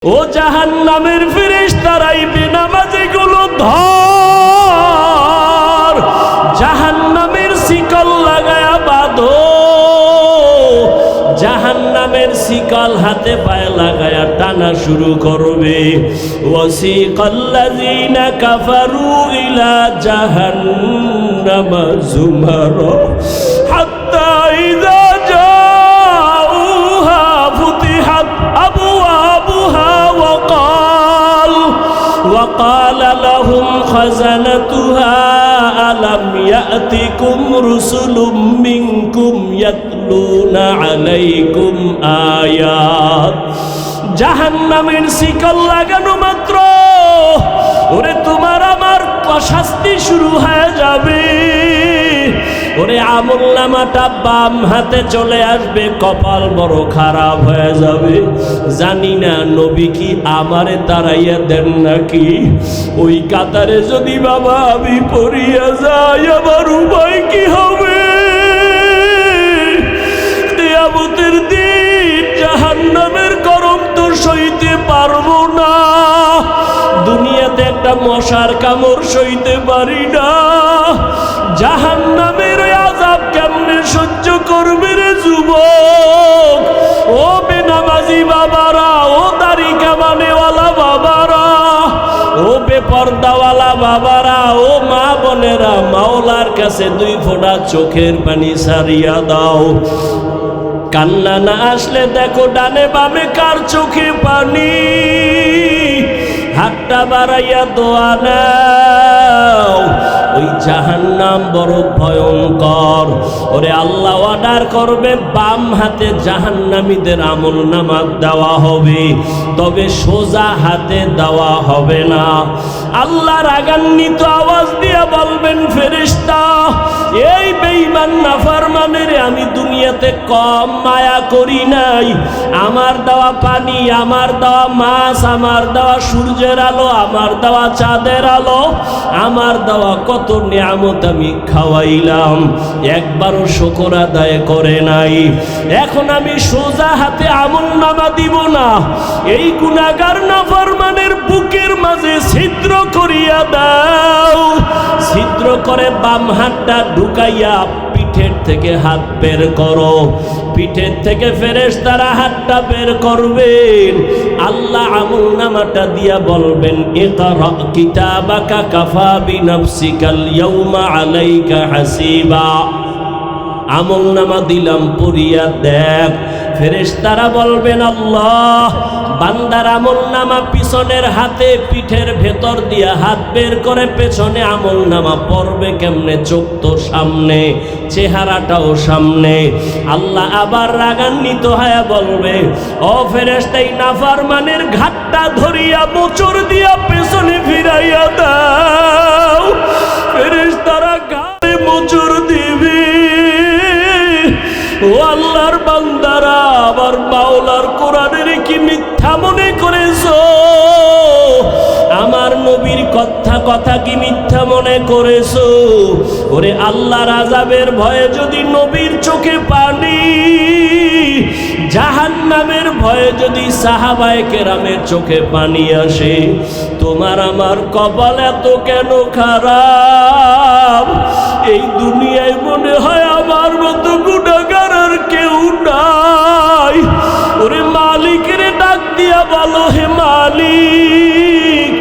ও জাহান্নামের ফেরেশতারাই বেনামাজিগুলো ধর, জাহান্নামের শিকল লাগায়া বাঁধো। জাহান্নামের শিকল হাতে পায়ে লাগায়া টানা শুরু করবে। ওয়াসিকাল্লাযীনা কাফারু ইলা জাহান্নামা যুমারা হাত্তা ইযা وقال لهم خزنتها ألم يأتكم رسل منكم يتلون عليكم آيات। জাহান্নামের শিকল লাগানো মাত্র ওরে তোমার আমার শাস্তি শুরু হয়ে যাবে। ওরে আমলনামাটা বাম হাতে চলে আসবে, কপাল বড় খারাপ হয়ে যাবে। জানি না নবী কি আমারে তাড়াইয়া দেন নাকি। ওই কাতারে যদি বাবা আমি পড়িয়া যাই আমার উপায় কি হবে? কিয়ামতের দিন জাহান্নামের গরম তো সইতে পারবো না। দুনিয়াতে একটা মশার কামড় সইতে পারি না, জাহান্নামের আযাব কেমনে সহ্য করবে রে যুবক? ও বেনামাজি বাবারা, ও দাড়ি কামানেওয়ালা বাবারা, ও বেপর্দাওয়ালা বাবারা, ও মা বোনেরা, মাওলার কাছে দুই ফোঁটা চোখের পানি সারিয়া দাও। কান্না না আসলে দেখো ডানে বামে কার চোখে পানি। হাতটা বাড়াইয়া দোয়া নাও। ওই জাহান্নাম বড় ভয়ঙ্কর। ওরে আল্লাহ অর্ডার করবে বাম হাতে জাহান্নামীদের আমলনামা দেওয়া হবে, তবে সোজা হাতে দেওয়া হবে না। আল্লাহ রাগান্বিত আওয়াজ দিয়ে বলবেন, ফেরেশতা এই বেঈমান নাফরমানের আমি দুনিয়াতে কম মায়া করি নাই। আমার দেওয়া পানি, আমার দেওয়া মাছ, আমার দেওয়া সূর্যের আলো, আমার দেওয়া চাঁদের আলো, আমার দেওয়া কত নিয়ামত আমি খাওয়াইলাম, একবারও শুকর আদায় করে নাই। এখন আমি সোজা হাতে আমলনামা দিব না, এই গুনাহগার নাফরমানের বুকের মাঝে ছিদ্র করিয়া দাও। ছিদ্র করে বাম হাতটা ঢুকাইয়া পিঠের থেকে হাত বের করো। পিঠের থেকে ফেরেশতারা হাতটা বের করবেন। আল্লাহ আমলনামাটা দিয়া বলবেন, ইকরা কিতাবাকা কাফা বিনাফসিকাল ইয়াউমা আলাইকা হাসিবা। আমলনামা দিলাম, পড়িয়া দেখ। ফেরেশতারা বলবেন, আল্লাহ বান্দার আমলনামা পিছনের হাতে পিঠের ভেতর দিয়া হাত বের করে পেছনে আমলনামা পড়বে কেমনে? চোখ তো সামনে, চেহারাটাও সামনে। আল্লাহ আবার রাগান্বিত হয়ে বলবে, ও ফেরেশতা এই নাফরমানের ঘাটটা ধরিয়া মোচড় দিয়া পেছনে ফিরাইয়া দাও। ফেরেশতারা ঘাড়ে মোচড় দিবে। ও আল্লাহর বান্দারা, আবার মাওলার কোরআনের কি মিথ্যা মনে করেছো? আমার নবীর কথা কি মিথ্যা মনে করেছো? ওরে আল্লাহর আযাবের ভয়ে যদি নবীর চোখে পানি, জাহান্নামের ভয়ে যদি সাহাবায়ে কেরামের চোখে পানি আসে, তোমার আমার কপাল এত কেন খারাপ? এই দুনিয়ায় মনে হয় আমার মতো গুনাহগার আর কেউ নাই। ওরে মালিকের ডাক দিয়া বলো, হে মালিক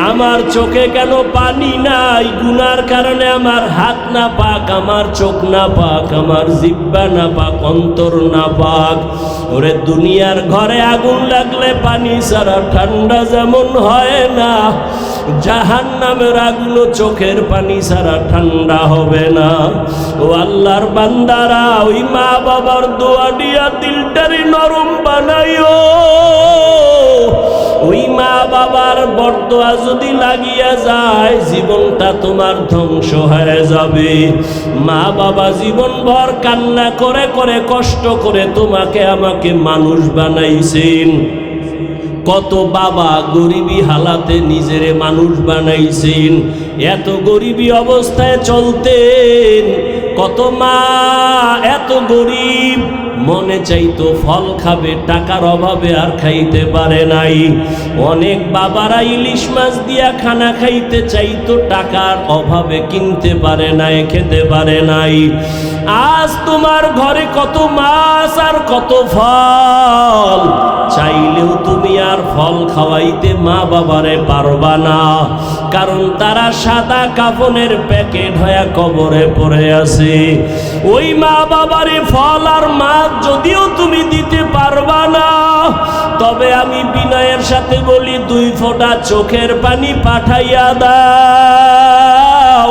আমার চোখে কেন পানি নাই? গুনার কারণে আমার হাত না পাক, আমার চোখ না পাক, আমার জিহ্বা না পাক, অন্তর না পাক। ওরে দুনিয়ার ঘরে আগুন লাগলে পানি ছাড়া ঠান্ডা যেমন হয় না, জাহান্নামের আগুন চোখের পানি ছাড়া ঠান্ডা হবে না। ও আল্লাহর বান্দারা, ওই মা বাবার দোয়া দিয়া দিলটারে নরম বানাইও। ওই মা বাবার বরদোয়া যদি লাগিয়া যায়, জীবনটা তোমার ধ্বংস হয়ে যাবে। মা বাবা জীবনভর কান্না করে করে কষ্ট করে তোমাকে আমাকে মানুষ বানাইছেন। কত বাবা গরিবী হালাতে নিজেরে মানুষ বানাইছেন, এত গরিবী অবস্থায় চলতেন। কত মা এত গরিব, মনে চাইতো ফল খাবে, টাকার অভাবে আর খাইতে পারে নাই। অনেক বাবারা ইলিশ মাছ দিয়া খানা খাইতে চাইতো, টাকার অভাবে কিনতে পারে নাই, খেতে পারে নাই। আজ তোমার ঘরে কত মাছ আর কত ফল, চাইলেও তুমি আর ফল খাওয়াইতে মা বাবারে পারবা না, কারণ তারা সাদা কাফনের প্যাকেট হয়ে কবরে পড়ে আছে। ওই মা বাবারে ফল আর মাছ যদিও তুমি দিতে পারবা না, তবে আমি বিনয়ের সাথে বলি 2 ফোঁটা চোখের পানি পাঠাইয়া দাও।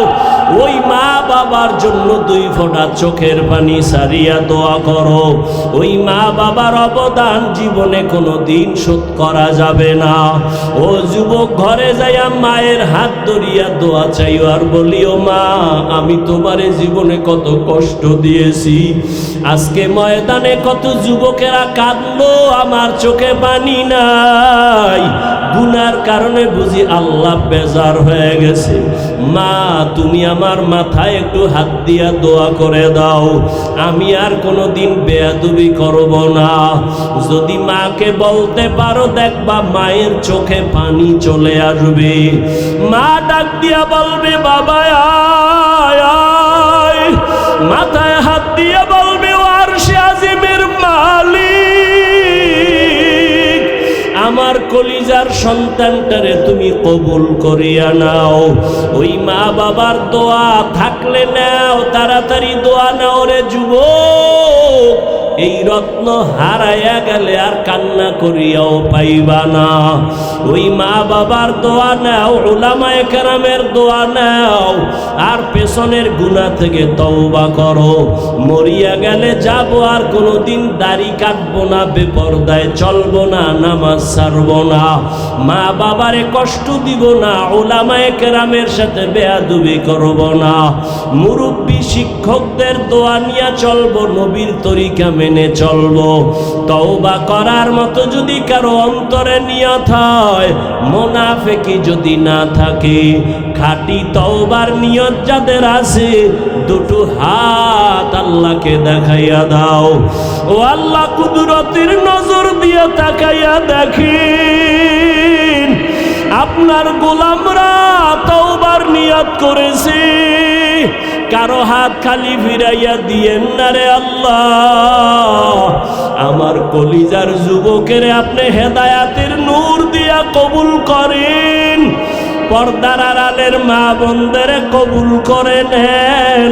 ওই মা বাবার জন্য 2 ফোঁটা চোখের পানি সারিয়া দোয়া করো। ওই মা বাবার অবদান জীবনে কোনো দিন শোধ করা যাবে না। ও যুবক, ঘরে যাইয়া মায়ের হাত ধরিয়া দোয়া চাইও আর বলিও, মা আমি তোমারে জীবনে কত কষ্ট দিয়েছি, আজকে ময়দানে কত যুবকেরা কাঁদলো, আমার চোখে পানি নাই, গুনার কারণে বুঝি আল্লাহ বেজার হয়ে গেছে। মা তুমি আমার মাথায় একটু হাত দিয়া দোয়া করে দাও, আমি আর কোনোদিন বেয়াদবি করব না। যদি মাকে বলতে পারো, দেখবা মায়ের চোখে পানি চলে আসবে। মা ডাক দিয়া বলবে, বাবা আয় আয়, মাথায় হাত দিয়া বলবে, ও আরশে আজিমের মালিক, আমার কলিজার সন্তানটারে তুমি কবুল করিয়া নাও। ওই মা বাবার দোয়া থাকলে নাও, তাড়াতাড়ি দোয়া নাও রে যুবক। এই রত্ন হারাইয়া গেলে আর কান্না করিয়াও পাইবা না। ওই মা বাবার দোয়া নাও, উলামায়ে কেরামের দোয়া নাও, আর পেছনের গুনাহ থেকে তওবা করো। মরিয়া গেলে যাব, আর কোনোদিন দাড়ি কাটবো না, বেপরদায় চলবো না, নামাজ ছাড়বো না, মা বাবারে কষ্ট দিব না, উলামায়ে কেরামের সাথে বেয়াদবি করব না, মুরব্বী শিক্ষকদের দোয়া নিয়ে চলবো, নবীর তরিকা মেনে চলবো। তওবা করার মতো যদি কারো অন্তরে নিয়ত হয়, মুনাফিকি যদি না থাকে, খাঁটি তওবার নিয়ত যাদের আছে, 2 হাত আল্লাহকে দেখাইয়া দাও। ও আল্লাহ, কুদরতের নজর দিয়ে তাকাইয়া দেখেন, আপনার গোলামরা তওবার নিয়ত করেছে, কারো হাত খালি ফিরাইয়া দিয়েন না রে আল্লাহ। আমার কলিজার যুবকের আপনি হেদায়াতের নূর দিয়া কবুল করেন, পর্দার আড়ালের মা বোনদের কবুল করে নেন।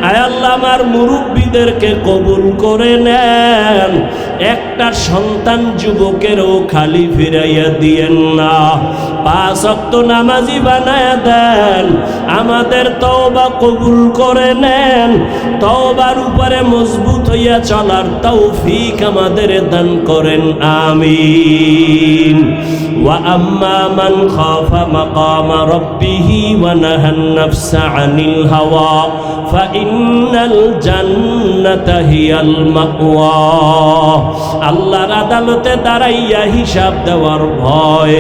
আয় আল্লাহ, আমার মুরব্বীদেরকে কবুল করে নেন। একটা সন্তান যুবকেরও খালি ফিরাইয়া দিয়েন না, 5 ওয়াক্ত নামাজি বানায়া দেন। আমাদের তওবা কবুল করে নেন, তওবার উপরে মজবুত হইয়া চলার তৌফিক আমাদের দান করেন, আমিন। ওয়া আম্মা মান খাফা মাকামা রাব্বিহি ওয়া নাহান নাফসা আনিল হাওয়া ফাইন্নাল জান্নাতা হিয়াল মাওয়া। আল্লাহর আদালতে দাঁড়াইয়া হিসাব দেওয়ার ভয়,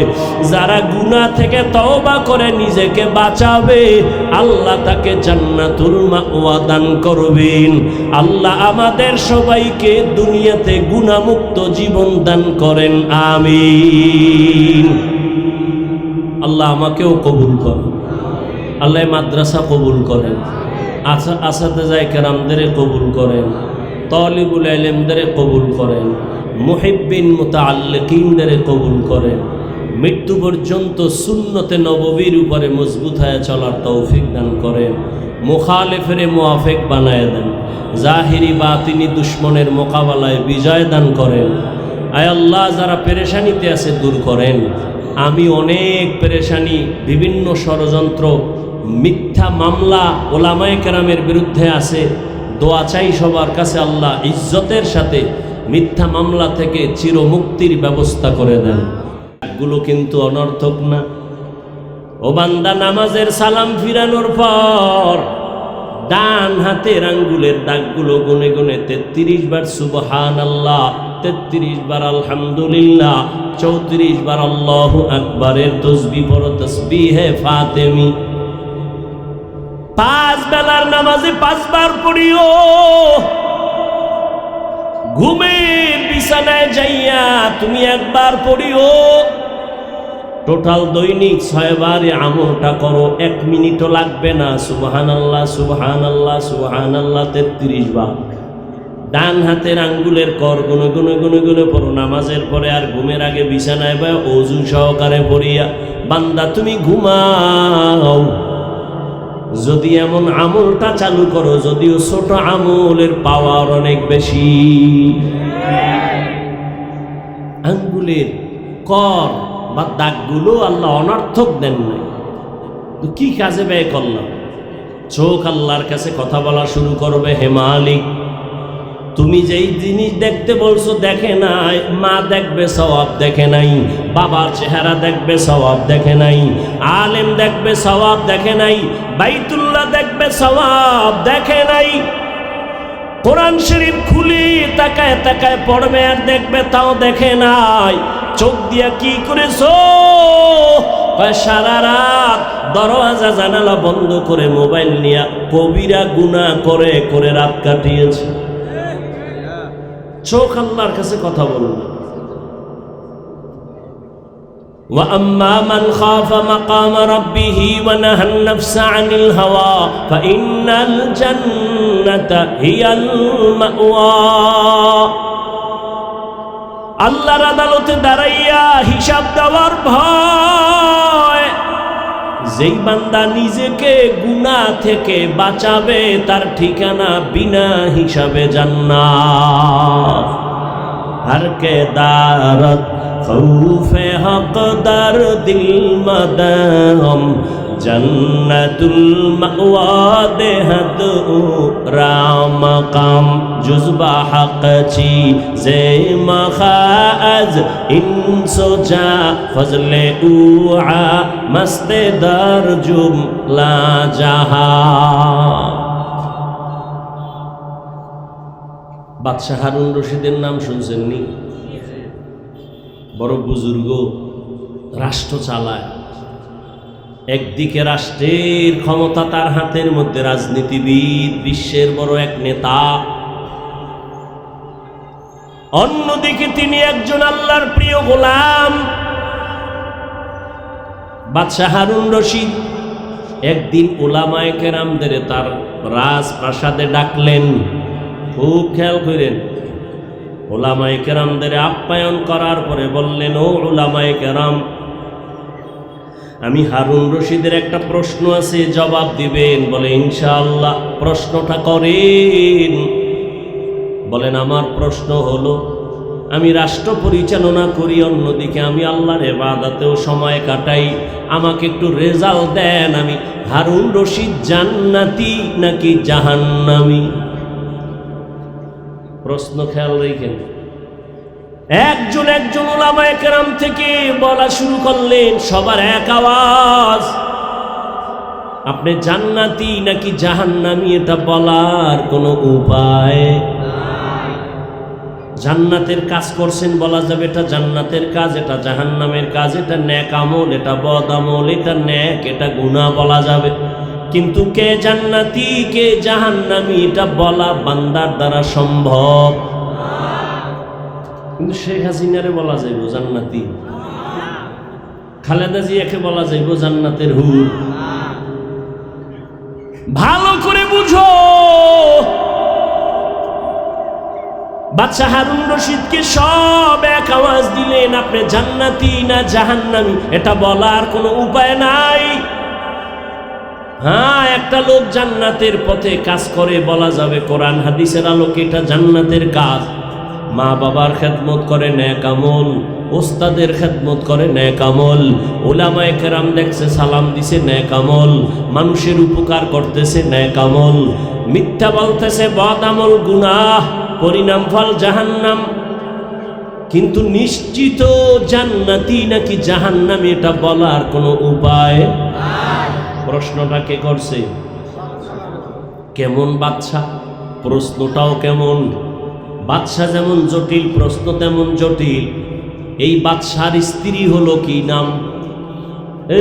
যারা গুনাহ থেকে তওবা করে নিজেকে বাঁচাবে, আল্লাহ তাকে জান্নাতুল মাওয়া দান করবেন। আল্লাহ আমাদের সবাইকে দুনিয়াতে গুনাহমুক্ত জীবন দান করেন, আমিন। আল্লাহ আমাকেও কবুল করেন, আল্লাহ মাদ্রাসা কবুল করেন, আসাতেজায়ে কেরামদের কবুল করেন, তালিবুল ইলমদের কবুল করেন, মুহিব্বিন মুতাআল্লিকিনদের কবুল করেন। মৃত্যু পর্যন্ত সুন্নতে নববীর উপরে মজবুত হয়ে চলার তৌফিক দান করেন। মুখালিফের মুআফিক বানায় দেন, জাহিরি বাতিনি দুশ্মনের মোকাবেলায় বিজয় দান করেন। আয় আল্লাহ, যারা পেরেশানিতে আছে দূর করেন। আমি অনেক পেরেশানি, বিভিন্ন ষড়যন্ত্র, মিথ্যা মামলা ওলামায়ে কেরামের বিরুদ্ধে আছে। দোয়া চাই সবার কাছে, আল্লাহ ইজ্জতের সাথে মিথ্যা মামলা থেকে চিরমুক্তির ব্যবস্থা করে দেন। গুলো কিন্তু অনর্থক না। ও বান্দা, নামাজের সালাম ফিরানোর পর ডান হাতের আঙ্গুলের দাগগুলো গুনে গুনে 33 বার সুবহানাল্লাহ, 33 বার আলহামদুলিল্লাহ, 34 বার আল্লাহু আকবারের তাসবিহ পড়ো, তাসবিহে ফাতেমি। 5 বেলার নামাজে 5 বার পড়িও। ঘুমের বিছানায় যাইয়া তুমি একবার পড়িও, টোটাল দৈনিক 6 বারে আমলটা করো, 1 মিনিটও লাগবে না। সুবহানাল্লাহ সুবহানাল্লাহ সুবহানাল্লাহ 33 বার। ডান হাতের আঙ্গুলের কর গুনে গুনে গুনে গুনে পড়ো নামাজের পরে, আর ঘুমের আগে বিছানায় বা ওযু সহকারে পড়িয়া বান্দা তুমি ঘুমাও। যদি এমন আমলটা চালু করো, যদিও ছোট আমলের পাওয়ার অনেক বেশি। আঙ্গুলের কর বা দাগগুলো আল্লাহ অনর্থক দেন নাই, তো কি কাজে ব্যয় করলাম? চোখ আল্লাহর কাছে কথা বলা শুরু করবে, হে মালিক তুমি যেই জিনিস দেখতে বলছো দেখে নাই, মা দেখবে সওয়াব দেখে নাই, বাবার চেহারা দেখবে সওয়াব দেখে নাই, আলেম দেখবে সওয়াব দেখে নাই, বাইতুল্লাহ দেখবে সওয়াব দেখে নাই। কোরআন শরীফ খুলি তাকায় তাকায় পড়বে আর দেখবে তাও দেখে নাই। চোখ দিয়া কি করেছো? সারা রাত দরওয়াজা জানালা বন্ধ করে মোবাইল নিয়ে কবিরা গুনাহ করে করে রাত কাটিয়েছে। চোখ আল্লাহর কাছে কথা বলবে। وَأَمَّا مَنْ خَافَ مَقَامَ رَبِّهِ وَنَهَى النَّفْسَ عَنِ الْهَوَى فَإِنَّ الْجَنَّةَ هِيَ الْمَأْوَى। আল্লাহর আদালতে দাঁড়াইয়া হিসাব দেওয়ার ভয়, যেই বান্দা নিজেকে গুনাহ থেকে বাঁচাবে তার ঠিকানা বিনা হিসাবে জান্নাত। हर के दारत खौफे हक़दार दिल मदाम जन्नतुल मअवा देहत राम काम जुज़बा हक़ ची जे मखाज इंसो जा फजले उआ मस्ते दर जुमला जहा। বাদশাহ হারুন রশিদের নাম শুনছেননি? বড় বুজুর্গ, রাষ্ট্র চালায়। একদিকে রাষ্ট্রের ক্ষমতা তার হাতের মধ্যে, রাজনীতিবিদ, বিশ্বের বড় এক নেতা, অন্যদিকে তিনি একজন আল্লাহর প্রিয় গোলাম। বাদশাহ হারুন রশিদ একদিন উলামায়ে কেরামদের তার রাজপ্রাসাদে ডাকলেন। খুব খেয়াল করেন, উলামায়ে কেরামদের আপ্যায়ন করার পরে বললেন, ও উলামায়ে কেরাম, আমি হারুন রশিদের একটা প্রশ্ন আছে, জবাব দিবেন? বলে ইনশাআল্লাহ। প্রশ্নটা করেন। বলেন, আমার প্রশ্ন হলো, আমি রাষ্ট্র পরিচালনা করি, অন্যদিকে আমি আল্লাহর ইবাদতেও সময় কাটাই, আমাকে একটু রেজাল্ট দেন, আমি হারুন রশিদ জান্নাতি নাকি জাহান্নামী? প্রশ্ন খেয়াল রেখেন। একজন একজন উলামায়ে কেরাম থেকে বলা শুরু করলেন, সবার এক আওয়াজ, আপনি জান্নাতি নাকি জাহান্নামী এটা বলার কোনো উপায়? জান্নাতের কাজ করছেন বলা যাবে এটা জান্নাতের কাজ, এটা জাহান্নামের কাজ, এটা নেক আমল, এটা বদ আমল, এটা নেক, এটা গুনাহ বলা যাবে। কিন্তু কে জান্নাতি কে জাহান্নামী এটা বলা বান্দার দ্বারা সম্ভব। কিন্তু শেখ হাসিনারে বলা যাইব জান্নাতি, খালেদা জিয়াকে বলা যাইব জান্নাতের হুর। ভালো করে বুঝো, বাদশাহ হারুন রশিদকে সব এক আওয়াজ দিলেন, আপনি জান্নাতি না জাহান্নামী এটা বলার কোনো উপায় নাই। হ্যাঁ, একটা লোক জান্নাতের পথে কাজ করে বলা যাবে কোরআন হাদিসের আলোকে এটা জান্নাতের কাজ। মা বাবার খেদমত করে নেক আমল, ওস্তাদের খেদমত করে নেক আমল, উলামায়ে কেরাম দেখছে সালাম দিছে নেক আমল, মানুষের উপকার করতেছে নেক আমল, মিথ্যা বলতেছে বদ আমল গুনাহ, পরিণাম ফল জাহান্নাম। কিন্তু নিশ্চিত জান্নাতি নাকি জাহান্নামী এটা বলার কোনো উপায়? প্রশ্নটা কে করছে? কেমন বাদশাহ, প্রশ্নটাও কেমন। বাদশাহ যেমন জটিল, প্রশ্ন তেমন জটিল। এই বাদশার স্ত্রী হলো কি নাম?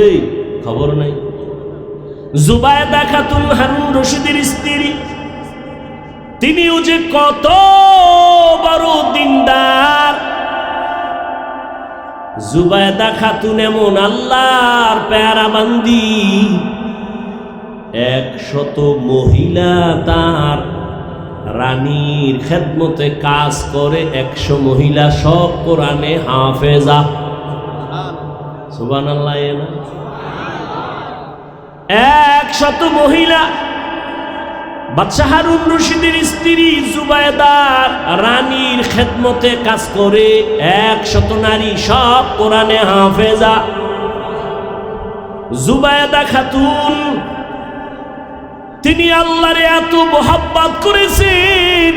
এই খবর নাই? জুবায়দা খাতুন হারুন রশিদের স্ত্রী। তিনিও যে কত বড় দিনদার। জুবায়দা খাতুন এমন আল্লাহর প্যারা বান্দি, 100 মহিলা তার রানীর খেদমতে কাজ করে, 100 মহিলা সব কোরআনে হাফেজা। সুবহানাল্লাহ। 100 মহিলা বাদশাহ হারুন রশিদের স্ত্রী জুবায়দার রানীর খেদমতে কাজ করে, 100 নারী সব কোরআনে হাফেজা। জুবায়দা খাতুন তিনি আল্লাহরে এত মোহাব্বত করেছেন,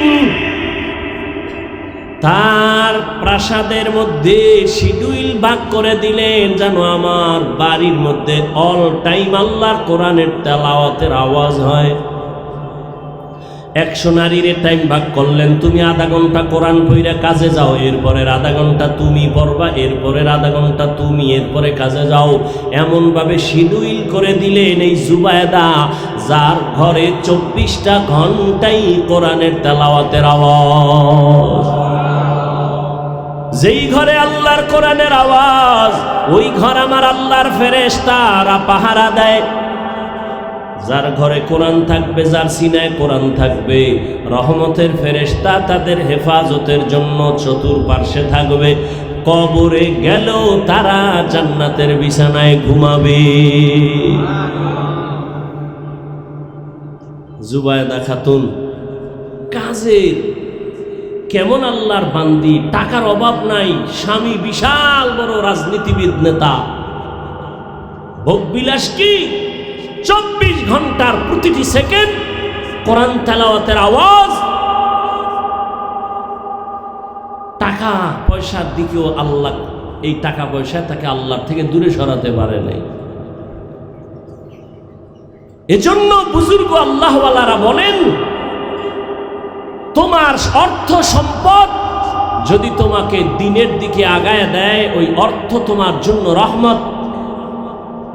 তার প্রাসাদের মধ্যে শিডিউল ভাগ করে দিলেন যেন আমার বাড়ির মধ্যে অল টাইম আল্লাহর কোরআনের তেলাওয়াতের আওয়াজ হয়। 100 নারীর টাইম ভাগ করলেন, তুমি আধা ঘন্টা কোরআন পড়ে কাজে যাও, এরপরের আধা ঘন্টা তুমি পড়বা, এরপরের আধা ঘন্টা তুমি, এরপরে কাজে যাও। এমনভাবে শিডিউল করে দিলেন এই জুবায়দা, যার ঘরে 24টা ঘন্টাই কোরআনের তেলাওয়াতের আওয়াজ। যেই ঘরে আল্লাহর কোরআনের আওয়াজ, ওই ঘর আমার আল্লাহর ফেরেশতারা পাহারা দেয়। যার ঘরে কোরআন থাকবে, যার সিনায় কোরআন থাকবে, রহমতের ফেরেশতা তাদের হেফাজতের জন্য চতুর্পার্শ্বে থাকবে। কবরে গেলেও তারা জান্নাতের বিছানায় ঘুমাবে। জুবায়দা খাতুন কাজের কেমন আল্লাহর বান্দি, টাকার অভাব নাই, স্বামী বিশাল বড় রাজনীতিবিদ নেতা, ভোগবিলাস কি 24 ঘন্টার প্রতিটি সেকেন্ড কোরআন তেলাওয়াতের আওয়াজ। টাকা পয়সার দিকেও আল্লাহ, এই টাকা পয়সা তাকে আল্লাহর থেকে দূরে সরাতে পারে নাই। এজন্য বুজুর্গ আল্লাহওয়ালারা বলেন, তোমার অর্থ সম্পদ যদি তোমাকে দিনের দিকে আগায় দেয়, ওই অর্থ তোমার জন্য রহমত।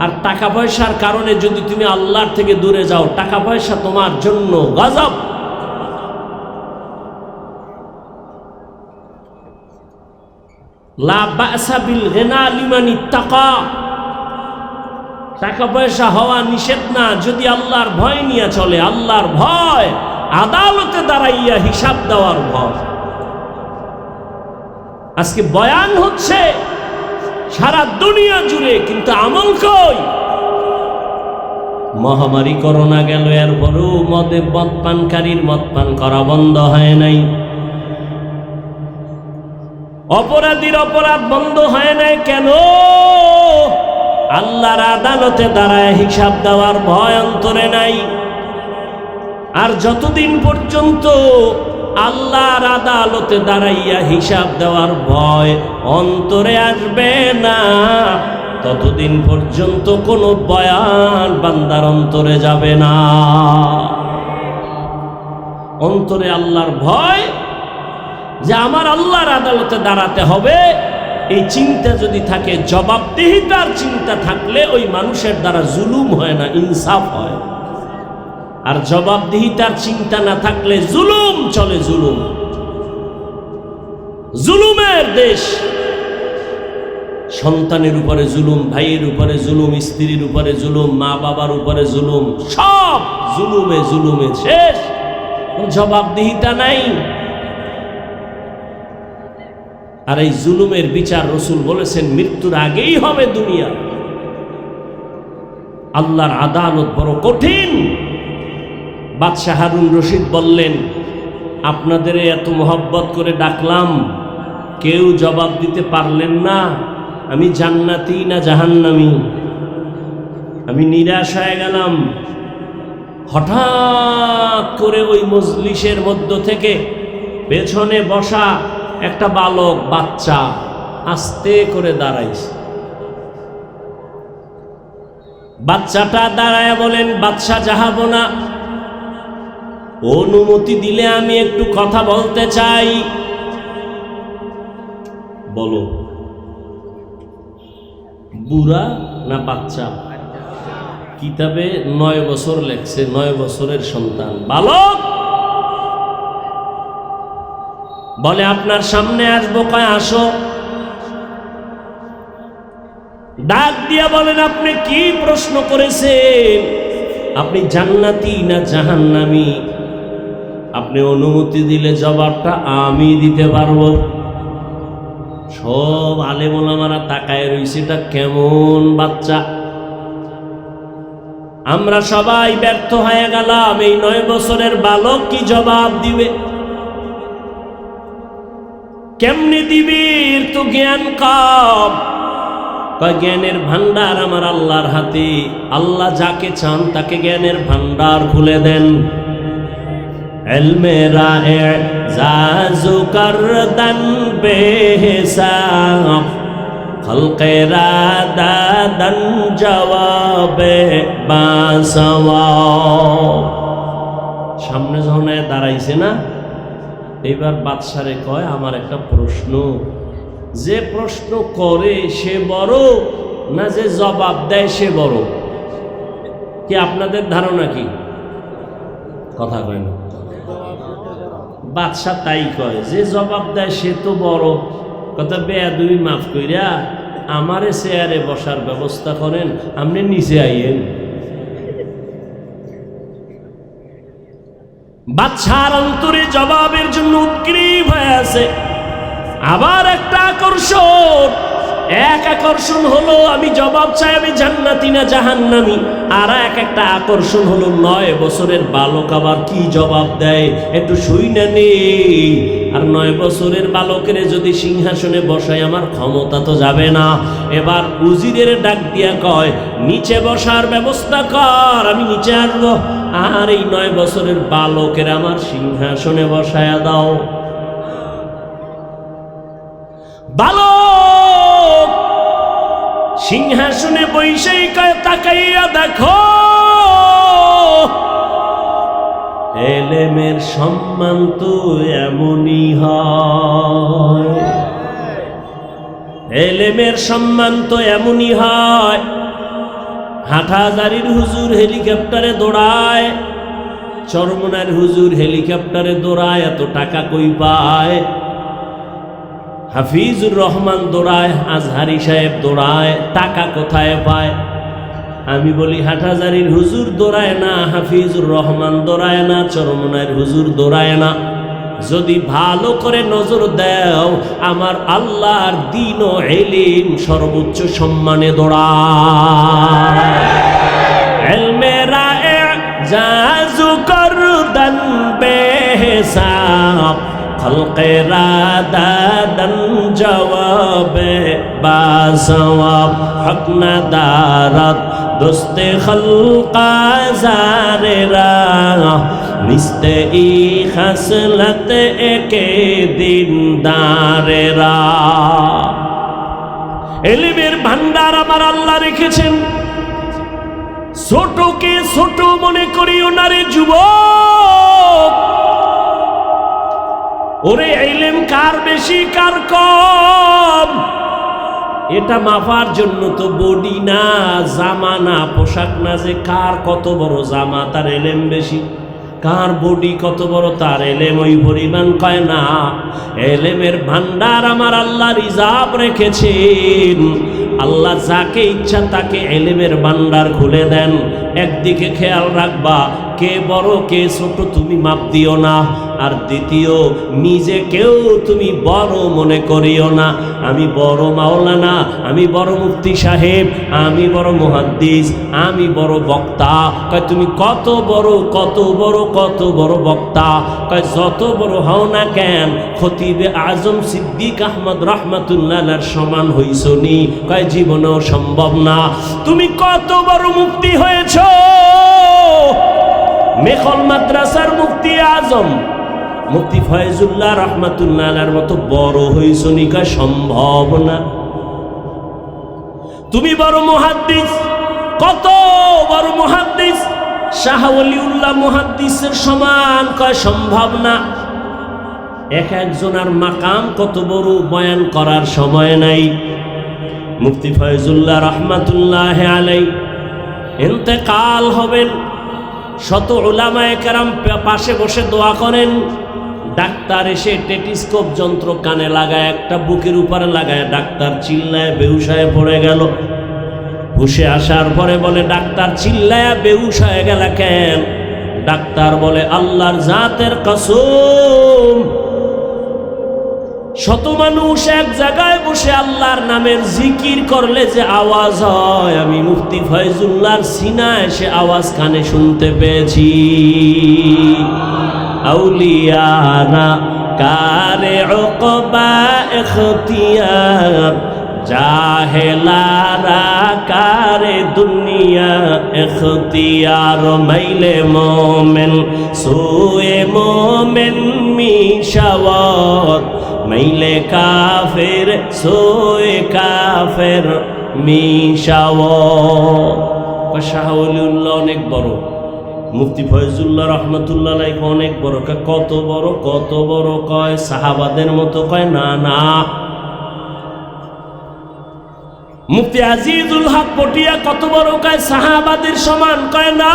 আর টাকা পয়সার কারণে যদি তুমি আল্লাহর থেকে দূরে যাও, টাকা পয়সা তোমার জন্য গজব। লা বা'সা বিল গিনা লিমান ইত্তাকা, টাকা পয়সা হওয়া নিষেধ না যদি আল্লাহর ভয় নিয়ে চলে। আল্লাহর ভয় আদালতে দাঁড়াইয়া হিসাব দেওয়ার ভয়। আজকে বয়ান হচ্ছে সারা দুনিয়া জুড়ে, কিন্তু আমল কই? মহামারী করোনা গেল, এরপরও মদ পানকারীর মদ পান করা বন্ধ হয় নাই, অপরাধীর অপরাধ বন্ধ হয় নাই। কেন? আল্লাহর আদালতে দাঁড়ায় হিসাব দেওয়ার ভয় অন্তরে নাই। আর যতদিন পর্যন্ত আল্লাহর আদালতে দাঁড়াইয়া হিসাব দেওয়ার ভয় অন্তরে আসবে না, ততদিন পর্যন্ত কোনো বয়ান বান্দার অন্তরে যাবে না। অন্তরে আল্লাহর ভয়, যে আমার আল্লাহর আদালতে দাঁড়াতে হবে, এই চিন্তা যদি থাকে, জবাবদিহিতার চিন্তা থাকলে ওই মানুষের দ্বারা জুলুম হয় না, ইনসাফ হয়। আর জবাবদিহিতার চিন্তা না থাকলে জুলুম চলে, জুলুম, জুলুমের দেশ। সন্তানের উপরে জুলুম, ভাইয়ের উপরে জুলুম, স্ত্রীর উপরে জুলুম, মা বাবার উপরে জুলুম, সব জুলুমে জুলুমে শেষ, জবাবদিহিতা নাই। আর এই জুলুমের বিচার রাসূল বলেছেন মৃত্যুর আগেই হবে দুনিয়া। আল্লাহর আদালত বড় কঠিন। বাদশাহ হারুন রশিদ বললেন, আপনাদের এত মোহব্বত করে ডাকলাম, কেউ জবাব দিতে পারলেন না, আমি জান্নাতি না জাহান্নামী। আমি নিরাশ হয়ে গেলাম। হঠাৎ করে ওই মজলিসের মধ্য থেকে পেছনে বসা একটা বালক বাচ্চা আস্তে করে দাঁড়াইছে। বাচ্চাটা দাঁড়ায় বলেন, বাদশাহ জাহাবনা, অনুমতি দিলে আমি একটু কথা বলতে চাই। বলো। বুড়া না বাচ্চা? কিতাবে 9 বছর লেখছে, 9 বছরের সন্তান। বালক বলে আপনার সামনে আসবো। কয় আসো। ডাক দিয়া বলেন আপনি কি প্রশ্ন করেছেন? আপনি জান্নাতি না জাহান্নামী? আপনি অনুমতি দিলে জবাবটা আমি দিতে পারবো। সব আলেম ওলামারা তাকায় রইছে, এটা কেমন বাচ্চা। আমরা সবাই ব্যর্থ হয়ে গেলাম। এই 9 বছরের বালক কি জবাব দিবে? কেমনি দিবি? তো জ্ঞান কম। জ্ঞানের ভান্ডার আমার আল্লাহর হাতে। আল্লাহ যাকে চান তাকে জ্ঞানের ভান্ডার খুলে দেন। ইলমেরা এজাজু করদান বেহিসাব, খলকেরা দাদান জবাবে বাসওয়াব। সামনে যখন দাঁড়াইছে না, এইবার বাদশারে কয় আমার একটা প্রশ্ন। যে প্রশ্ন করে সে বড় না যে জবাব দেয় সে বড়? কি আপনাদের ধারণা কি? কথা কয় না। বাদশা তাই কয়, যে জবাব দেয় সে তো বড়। কথা বেয়াদবি মাফ কইরা আমারে চেয়ারে বসার ব্যবস্থা করেন, আপনি নিচে আইয়েন। বাদশার অন্তরে জবাবের জন্য উৎগ্রীব হয়ে আছে। আবার একটা আকর্ষণ, এক আকর্ষণ হলো আমি জবাব চাই আমি জান্নাতি না জাহান্নামী, আর একটা আকর্ষণ হলো 9 বছরের বালক আবার কি জবাব দেয় একটু শুইনা নেই। আর 9 বছরের বালকের যদি সিংহাসনে বসাই আমার ক্ষমতা তো যাবে না। এবার উজিরের ডাক দিয়া কয় নিচে বসার ব্যবস্থা কর, আমি নিচে আসবো। আর এই 9 বছরের বালকের আমার সিংহাসনে বসায়া দাও। বালক সিংহাসনে বৈশাই কয় তাকাইয়া দেখো, এলেমের সম্মান তো এমনই হয়। এলেমের সম্মান তো এমনই হয়। হাটহাজারীর হুজুর হেলিকপ্টারে দৌড়ায়, চরমনার হুজুর হেলিকপ্টারে দৌড়ায়, এত টাকা কই পায়? হাফিজুর রহমান দৌড়ায়, আজহারি সাহেব দৌড়ায়, টাকা কোথায় পায়? আমি বলি হাটহাজারীর হুজুর দৌড়ায় না, হাফিজুর রহমান দৌড়ায় না, চরমনার হুজুর দৌড়ায় না। যদি ভালো করে নজর দাও আমার আল্লাহর দ্বীন ও ইলম সর্বোচ্চ সম্মানে দৌড়ায়। ইলমেরা ইজাজু করদান বেহিসাব, খলকেরা দাদান জবাবে বাসওয়াব। হক না দারাত দোস্তে খলকা জারেরা, নিস্তে ই খাসলত একে দিনদারেরা। ইলমের ভান্ডার আমার আল্লাহ রেখেছেন। ছোটকে ছোট মনে করিও না রে যুবক। ওরে ইলম কার বেশি কার কম এটা মাপার জন্য তো বডি না, জামা না, পোশাক না, যে কার কত বড় জামা তার ইলম বেশি, কার বডি কত বড় তার ইলম ওই পরিমাণ কয় না। ইলমের ভান্ডার আমার আল্লাহ রিজার্ভ রেখেছেন। আল্লাহ যাকে ইচ্ছা তাকে ইলমের ভান্ডার খুলে দেন। একদিকে খেয়াল রাখবা, কে বড় কে ছোট তুমি মাপ দিও না। আর দ্বিতীয়, নিজেকেও তুমি বড় মনে করিও না। আমি বড় মাওলানা, আমি বড় মুফতি সাহেব, আমি বড় মুহাদ্দিস, আমি বড় বক্তা। কয় তুমি কত বড় কত বড় কত বড় বক্তা? কয় যত বড় হও না কেন খতিবে আজম সিদ্দিক আহমদ রহমাতুল্লাহর সমান হইছনি? কয় জীবনেও সম্ভব না। তুমি কত বড় মুফতি হয়েছ, মেখল মাদ্রাসার মুফতি আজম মুফতি ফয়জুল্লাহ রহমাতুল্লাহর মতো বড় হইছনি? কয় সম্ভব না। তুমি বড় মুহাদ্দিস, কত বড় মুহাদ্দিস, শাহ ওলিউল্লাহ মুহাদ্দিসের সমান? কয় সম্ভব না। এক একজনের মাকাম কত বড়, বয়ান করার সময় নাই। মুফতি ফয়জুল্লাহ রহমাতুল্লাহ আলাইহি ইন্তেকাল হবেন, শত উলামায়ে কেরাম পাশে বসে দোয়া করেন, ডাক্তার এসে টেটিস্কোপ যন্ত্র কানে লাগায়, একটা বুকের উপরে লাগায়, ডাক্তার চিল্লায় বেহুশ হয়ে পড়ে গেল। হুশে আসার পরে বলে, ডাক্তার চিল্লায়া বেহুশ হয়ে গেল কেন? ডাক্তার বলে, আল্লাহর জাতের কসম, শত মানুষ এক জায়গায় বসে আল্লাহর নামের জিকির করলে যে আওয়াজ হয়, আমি মুফতি ফয়জুল্লাহর সিনায় সে আওয়াজ কানে শুনতে পেয়েছি। আউলিয়ানা কারে উকবা ইখতিয়ার, জাহেলারা কারে দুনিয়া ইখতিয়ার। মাইলে মোমেন সোয়ে মোমেন মিশাওয়াত, মাইলে কাফের সোয়ে কাফের মিশাওয়াত। শাহ ওলিউল্লাহ অনেক বড়, মুফতি ফয়জুল্লাহ রহমতুল্লাহ আলাইহি অনেক বড়। কত বড়? কত বড়? কয় সাহাবাদের মতো? কয় না না। মুফতি আজিজুল হক পটিয়া কত বড়? কয় সাহাবাদের সমান। কয় না।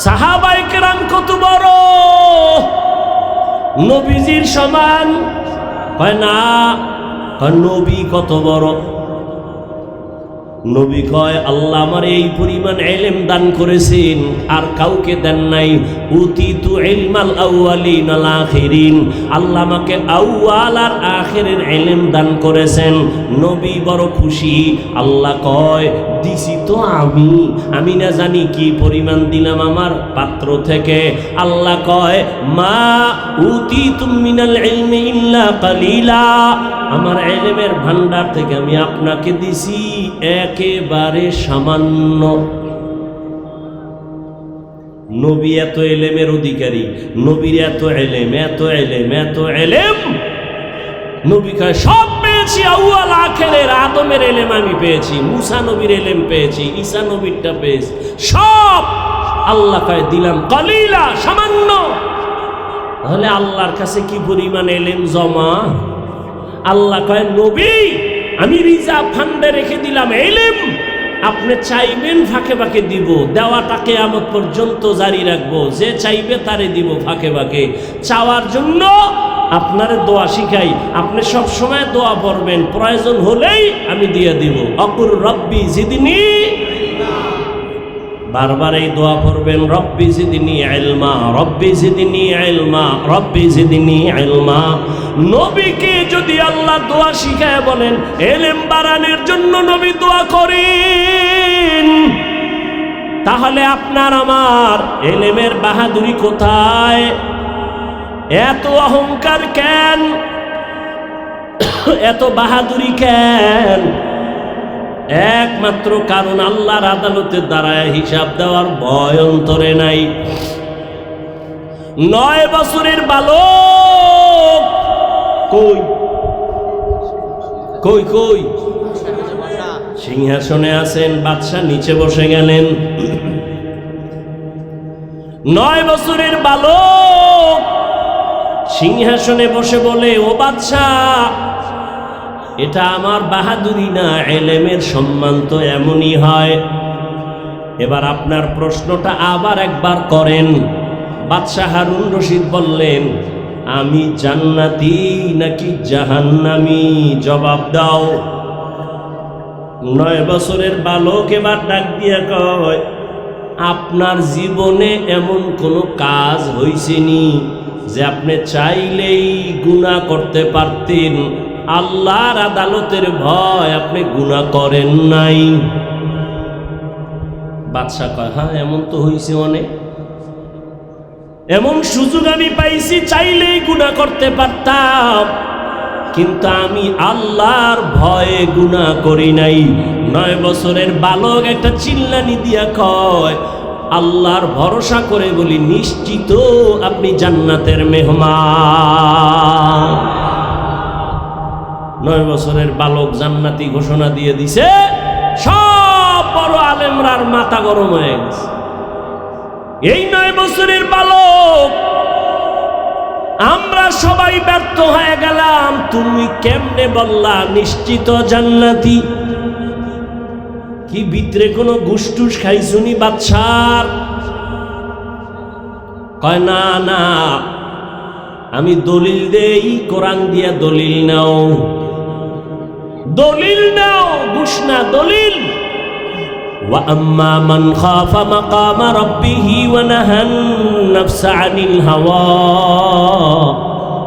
সাহাবায়ে কেরাম কত বড়? নবীজির সমান। কয় না। কয় নবী কত বড়? নবী কয়, আল্লাহ আমার এই পরিমাণ ইলম দান করেছেন আর কাউকে দেন নাই। উতিতু ইলমাল আউয়ালিন ওয়াল আখিরিন, আল্লাহ আমাকে আউয়াল আর আখিরের ইলম দান করেছেন। নবী বড় খুশি। আল্লাহ কয়, দিছি তো আমি না জানি কি পরিমাণ দিলাম আমার পাত্র থেকে। আল্লাহ কয়, মা উতিতুম মিনাল ইলমি ইল্লা কালিলা, আমার ইলমের ভান্ডার থেকে আমি আপনাকে দিছি একেবারে সামান্য। নবী এত ইলমের অধিকারী, নবীর এত ইলম, এত ইলম, এত ইলম। নবী কয়, সব পেয়েছি আউয়াল আখিরের। আদমের ইলম আমি পেয়েছি, মুসা নবীর ইলম পেয়েছি, ঈসা নবীরটা পেয়েছি, সব আল্লাহ কয় দিলাম কালিলা, সামান্য। তাহলে আল্লাহর কাছে কি পরিমাণ ইলম জমা? আল্লাহ কয়, নবী আমি রিজার্ভ ফান্ডে রেখে দিলাম ইলম, আপনি চাইবেন ফাঁকে ফাঁকে দিব, দেওয়াটা কিয়ামত পর্যন্ত জারি রাখবো। যে চাইবে তারে দিব ফাঁকে ফাঁকে। চাওয়ার জন্য আপনার দোয়া শিখাই, আপনি সব সময় দোয়া পড়বেন, প্রয়োজন হলেই আমি দিয়ে দিব। অকুর রব্বি জিদনি, বারবার এই দোয়া পড়বেন, রব্বি জিদনি ইলমা, রব্বি জিদনি ইলমা, রব্বি জিদনি ইলমা। নবীকে যদি আল্লাহ দোয়া শিখায় বলেন ইলম বাড়ানোর জন্য নবী দোয়া করেন, তাহলে আপনার আমার ইলমের বাহাদুরি কোথায়? এত অহংকার কেন? এত বাহাদুরি কেন? একমাত্র কারণ আল্লাহর আদালতে দাঁড়ায় হিসাব দেওয়ার ভয় অন্তরে নাই। 9 বছরের বালক কই কই কই? সিংহাসনে আছেন, বাদশা নিচে বসে গেলেন। 9 বছরের বালক সিংহাসনে বসে বলে, ও বাদশা, এটা আমার বাহাদুরি না, ইলমের সম্মান তো এমনই হয়। এবার আপনার প্রশ্নটা আবার একবার করেন। বাদশাহ হারুন রশিদ বললেন, আমি জান্নাতি নাকি জাহান্নামী? জবাব দাও। 9 বছরের বালক এবার ডাক দিয়া কয়, আপনার জীবনে এমন কোনো কাজ হইছেনি যে আপনি চাইলেই গুনাহ করতে পারতেন, আল্লাহর আদালতের ভয় আপনি গুনাহ করেন নাই? বাদশা কয়, হ্যাঁ এমন তো হইছে অনেক, এমন সুযোগ আমি পাইছি, চাইলেই গুনাহ করতে পারতাম, কিন্তু আমি আল্লাহর ভয়ে গুনাহ করি নাই। 9 বছরের বালক একটা চিল্লানি দিয়া কয়, আল্লাহর ভরসা করে বলি, নিশ্চিত আপনি জান্নাতের মেহমান। 9 বছরের বালক জান্নাতি ঘোষণা দিয়ে দিছে। সব বড় আলেমরার মাথা গরম হয়ে গেছে। এই 9 বছরের বালক, আমরা সবাই ব্যর্থ হয়ে গেলাম, তুমি কেমনে বললা নিশ্চিত জান্নাতি? কি ভিতরে কোনো গুসটুস খাইছুনি বাদশার? কয় না না, আমি দলিল দেই, কোরআন দিয়া দলিল নাও, দলিল নাও, দুশনা দলিল। وأما من خاف مقام ربه ونهى النفس عن الهوى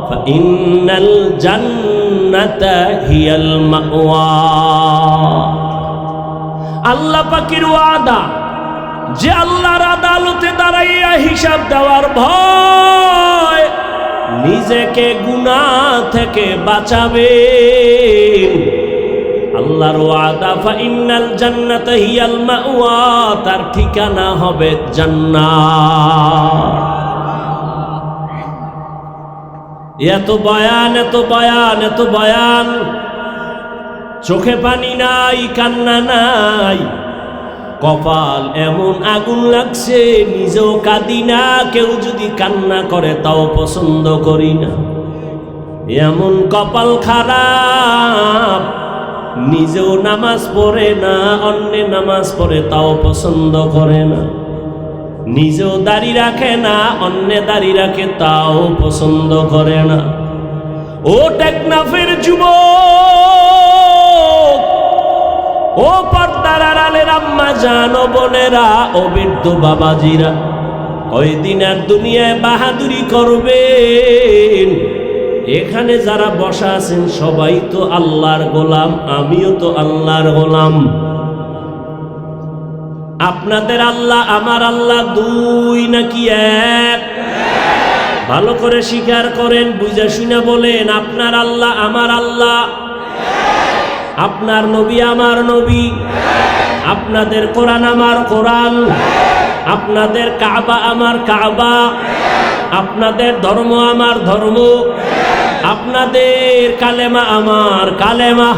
فإن الجنة هي المأوى। আল্লাহ পাকের ওয়াদা যে আল্লাহর আদালতে দাঁড়াইয়া হিসাব দেওয়ার ভয় নিজেকে গুনাহ থেকে বাঁচাবে, আল্লাহর ওয়াদা ফাইনাল জান্নাতা হিয়াল মাওয়া, তার ঠিকানা হবে জান্নাত। এত বয়ান, এত বয়ান, এত বয়ান, চোখে পানি নাই, কান্না নাই, কপাল এমন আগুন লাগছে নিজেও কাঁদি না, কেউ যদি কান্না করে তাও পছন্দ করি না। এমন কপাল খারাপ, নিজেও নামাজ পড়ে না, অন্য নামাজ পড়ে তাও পছন্দ করে না, নিজেও দাড়ি রাখে না, অন্য দাড়ি রাখে তাও পছন্দ করে না। ও টেকনাফের যুবক, ও পর্দার আড়ালের আম্মা জান, বোনেরা, ও বৃদ্ধ বাবাজিরা, কয়দিন আর দুনিয়ায় বাহাদুরি করবেন? এখানে যারা বসা আছেন সবাই তো আল্লাহর গোলাম, আমিও তো আল্লাহর গোলাম। আপনাদের আল্লাহ আমার আল্লাহ দুই নাকি এক? ভালো করে স্বীকার করেন, বুঝা শুনে বলেন। আপনার আল্লাহ আমার আল্লাহ, আপনার নবী আমার নবী, আপনাদের কোরআন আমার কোরআন, আপনাদের কাবা আমার কাবা, আপনাদের ধর্ম আমার ধর্ম, আপনাদের কালেমা আমার কালেমা।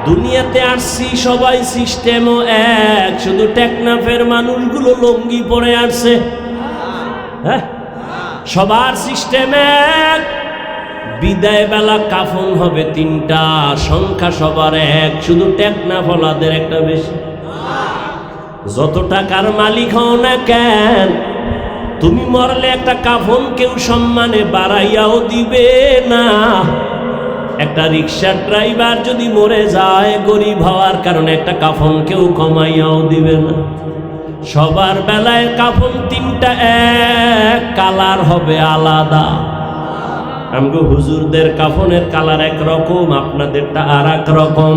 দুনিয়াতে আসছি সবাই সিস্টেমও এক, শুধু টেকনাফের মানুষগুলো লঙ্গি পরে আসছে। হ্যাঁ, সবার সিস্টেম এক। বিদায় বেলা কাফন হবে তিনটা, সংখ্যা সবার এক, শুধু টেকনাফলাদের একটা বেশি। যত টাকার মালিক হও না কেন, তুমি মরলে একটা কাফন কেউ সম্মানে বাড়াইয়াও দিবে না। একটা রিক্সার ড্রাইভার যদি মরে যায় গরিব হওয়ার কারণে একটা কাফন কেউ কমাইয়াও দিবে না। সবার বেলায় কাফন তিনটা এক, কালার হবে আলাদা। আমগো হুজুরদের কাফনের কালার একরকম, আপনাদেরটা আর এক রকম।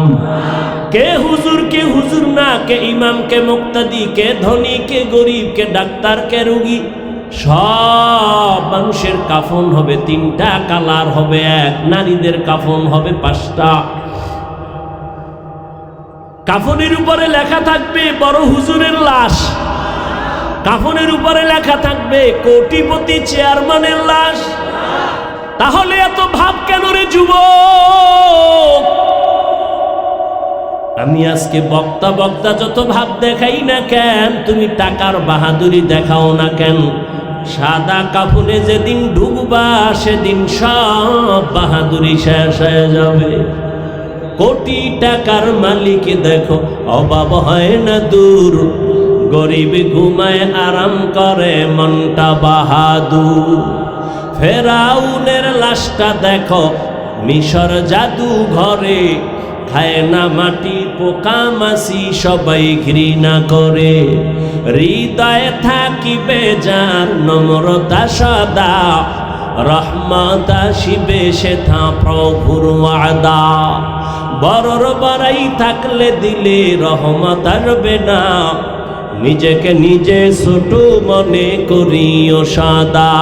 কে হুজুর কে হুজুর না, কে ইমাম কে মুক্তাদি, কে ধনী কে গরিব, কে ডাক্তার কে রোগী, সব মানুষের কাফন হবে তিনটা, কালার হবে এক। নারীদের কাফন হবে পাঁচটা। কাফনের উপরে লেখা থাকবে বড় হুজুরের লাশ, কাফনের উপরে লেখা থাকবে কোটিপতি চেয়ারম্যানের লাশ। তাহলে এত ভাব কেন রে যুবক? আমি আজকে বক্তা বক্তা যত ভাব দেখাই না কেন, তুমি টাকার বাহাদুরি দেখাও না কেন, সাদা কাফনে যেদিন ঢুকবা সেদিন সব বাহাদুরি শেষ হয়ে যাবে। কোটি টাকার মালিক দেখো অভাব হয় না দূর, গরিব ঘুমায় আরাম করে মনটা বাহাদুর। ফেরাউনের লাশটা দেখো মিশর জাদু ঘরে, খায় না মাটি পোকা মাছি সবাই ঘৃণা করে। হৃদয়ে থাকিবে যার নম্রতা সদা, রহমত আসিবে সেথা প্রভুর ওয়াদা। বড়র বড়াই থাকলে দিলে রহমত আসবে না, নিজেকে নিজে ছোট মনে করিও সদা।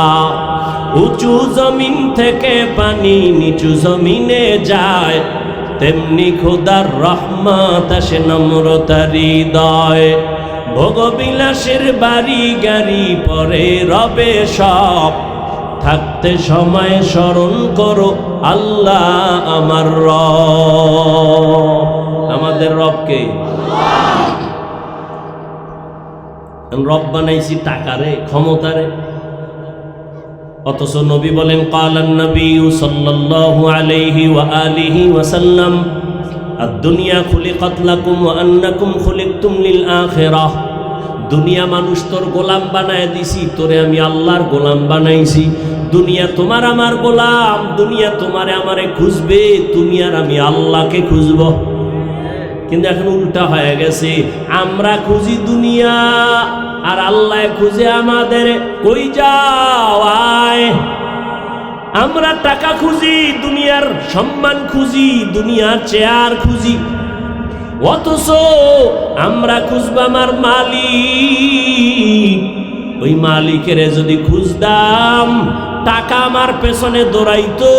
উঁচু জমিন থেকে পানি নিচু জমিনে যায়, তেমনি খোদার রহমত আসে নম্রতার হৃদয়। ভোগবিলাসের বাড়ি গাড়ি পরে রবে সব, থাকতে সময় স্মরণ করো আল্লাহ আমার রব। আমাদের রবকে রব বানাইছি টাকারে ক্ষমতারে, অথচ নবী বলেন ক্বালান নবী সাল্লাল্লাহু আলাইহি ওয়া আলিহি ওয়াসাল্লাম আদ-দুনিয়া খুলিকাত লাকুম ওয়া আন্নাকুম খুলিকতুম লিল আখিরাহ। দুনিয়া মানুষ তোর গোলাম বানায় দিছি, তোরে আমি আল্লাহর গোলাম বানাইছি। দুনিয়া তোমার আমার গোলাম, দুনিয়া তোমারে আমারে খুঁজবে, তুমি আর আমি আল্লাহকে খুঁজব। কিন্তু এখন উল্টা হয়ে গেছে, আমরা খুঁজি দুনিয়া আর আল্লাহ খুঁজে আমাদের। কই যাও আয়। আমরা টাকা খুঁজি, দুনিয়ার সম্মান খুঁজি, দুনিয়ার চেয়ার খুঁজি, অথচ আমরা খুঁজব আমার মালিক। ওই মালিকের যদি খুঁজতাম, টাকা আমার পেছনে দৌড়াইতো,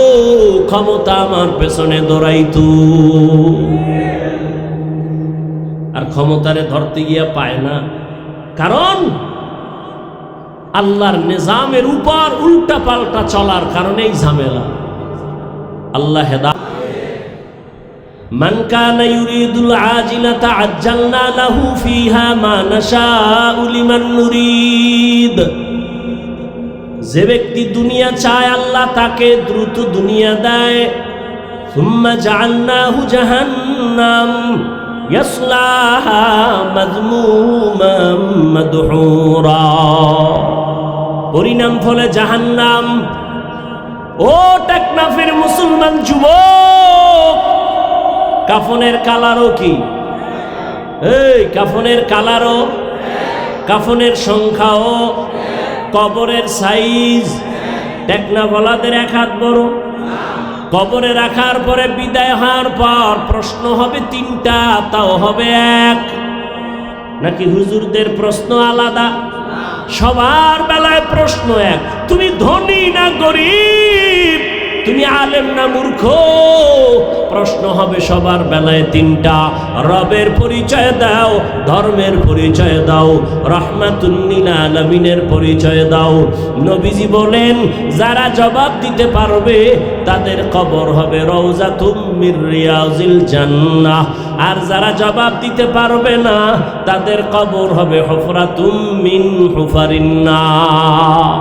ক্ষমতা আমার পেছনে দৌড়াইতো। আর ক্ষমতারে ধরতে গিয়া পায় না, কারণ আল্লাহর নিজামের উপর উল্টা পাল্টা চলার কারণেই ঝামেলা। আল্লাহ হেদায়েত। মান কানা ইউরিদুল আজিলাতা আজ্জালনা লাহু ফিহা মা নাশাউ লিমান নুরিদ। যে ব্যক্তি দুনিয়া চায় আল্লাহ তাকে দ্রুত দুনিয়া দেয়। সুম্মা জাআলনাহু জাহান্নাম ইয়াসলাহা মাযমুমান মাদহুরা। পরিণাম ফলে জাহান্নাম। ও টেকনাফের মুসলমান যুবক, কাফনের কালারও কি? এই কাফনের কালারও, কাফনের সংখ্যাও, কবরের সাইজ। টেকনাফলাদের এক হাত বড়। কবরে রাখার পরে বিদায় হওয়ার পর প্রশ্ন হবে তিনটা, তাও হবে এক। নাকি হুজুরদের প্রশ্ন আলাদা? সবার বেলায় প্রশ্ন এক। তুমি ধনী না গরিব, তুমি আলেম না মূর্খ, প্রশ্ন হবে সবার বেলায় তিনটা। রবের পরিচয় দাও, ধর্মের পরিচয় দাও, রাহমাতুল্লিল আলামিনের পরিচয় দাও। নবীজি বলেন, যারা জবাব দিতে পারবে তাদের কবর হবে রওজাতুম মির রিয়াজিল জান্নাহ, আর যারা জবাব দিতে পারবে না তাদের কবর হবে হুফরাতুম মিন হুফারিন নার।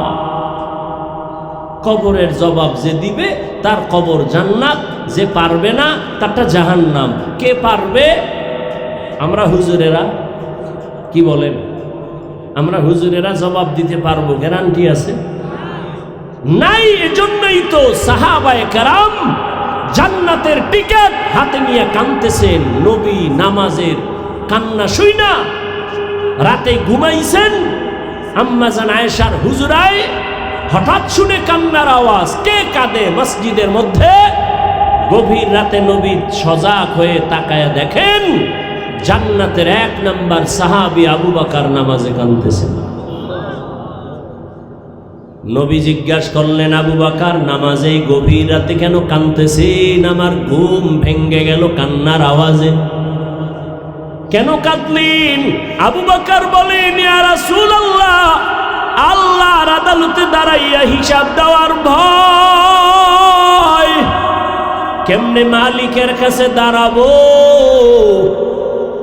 কবরের জবাব যে দিবে তার কবর জান্নাত, যে পারবে না তারটা জাহান্নাম। কে পারবে? আমরা হুজুরেরা। কি বলেন? আমরা হুজুরেরা জবাব দিতে পারবো, গ্যারান্টি আছে? নাই। এজন্যই তো সাহাবায়ে কেরাম জান্নাতের টিকিট হাতে নিয়ে কাঁদতেছেন। নবী নামাজের কান্না শুইনা রাতে ঘুমাইছেন। আম্মা জান আয়েশার হুজুরায় হঠাৎ শুনে কান্নার আওয়াজ। কে কাঁদে মসজিদের মধ্যে? গভীর রাতে নবী সজাগ হয়ে তাকায়া দেখেন জান্নাতের এক নাম্বার সাহাবী আবু বকর নামাজে কাঁদতেছেন। নবী জিজ্ঞাসা করলেন, আবু বকর নামাজে গভীর রাতে কেন কাঁদতেছেন? আমার ঘুম ভেঙ্গে গেল কান্নার আওয়াজে। কেন কাঁদলেন? আবু বকর বলেন, ইয়া রাসূলুল্লাহ, আল্লাহর আদালতে দাঁড়াইয়া হিসাব দেওয়ার ভয়। কেমনে মালিকের কাছে দাঁড়াবো?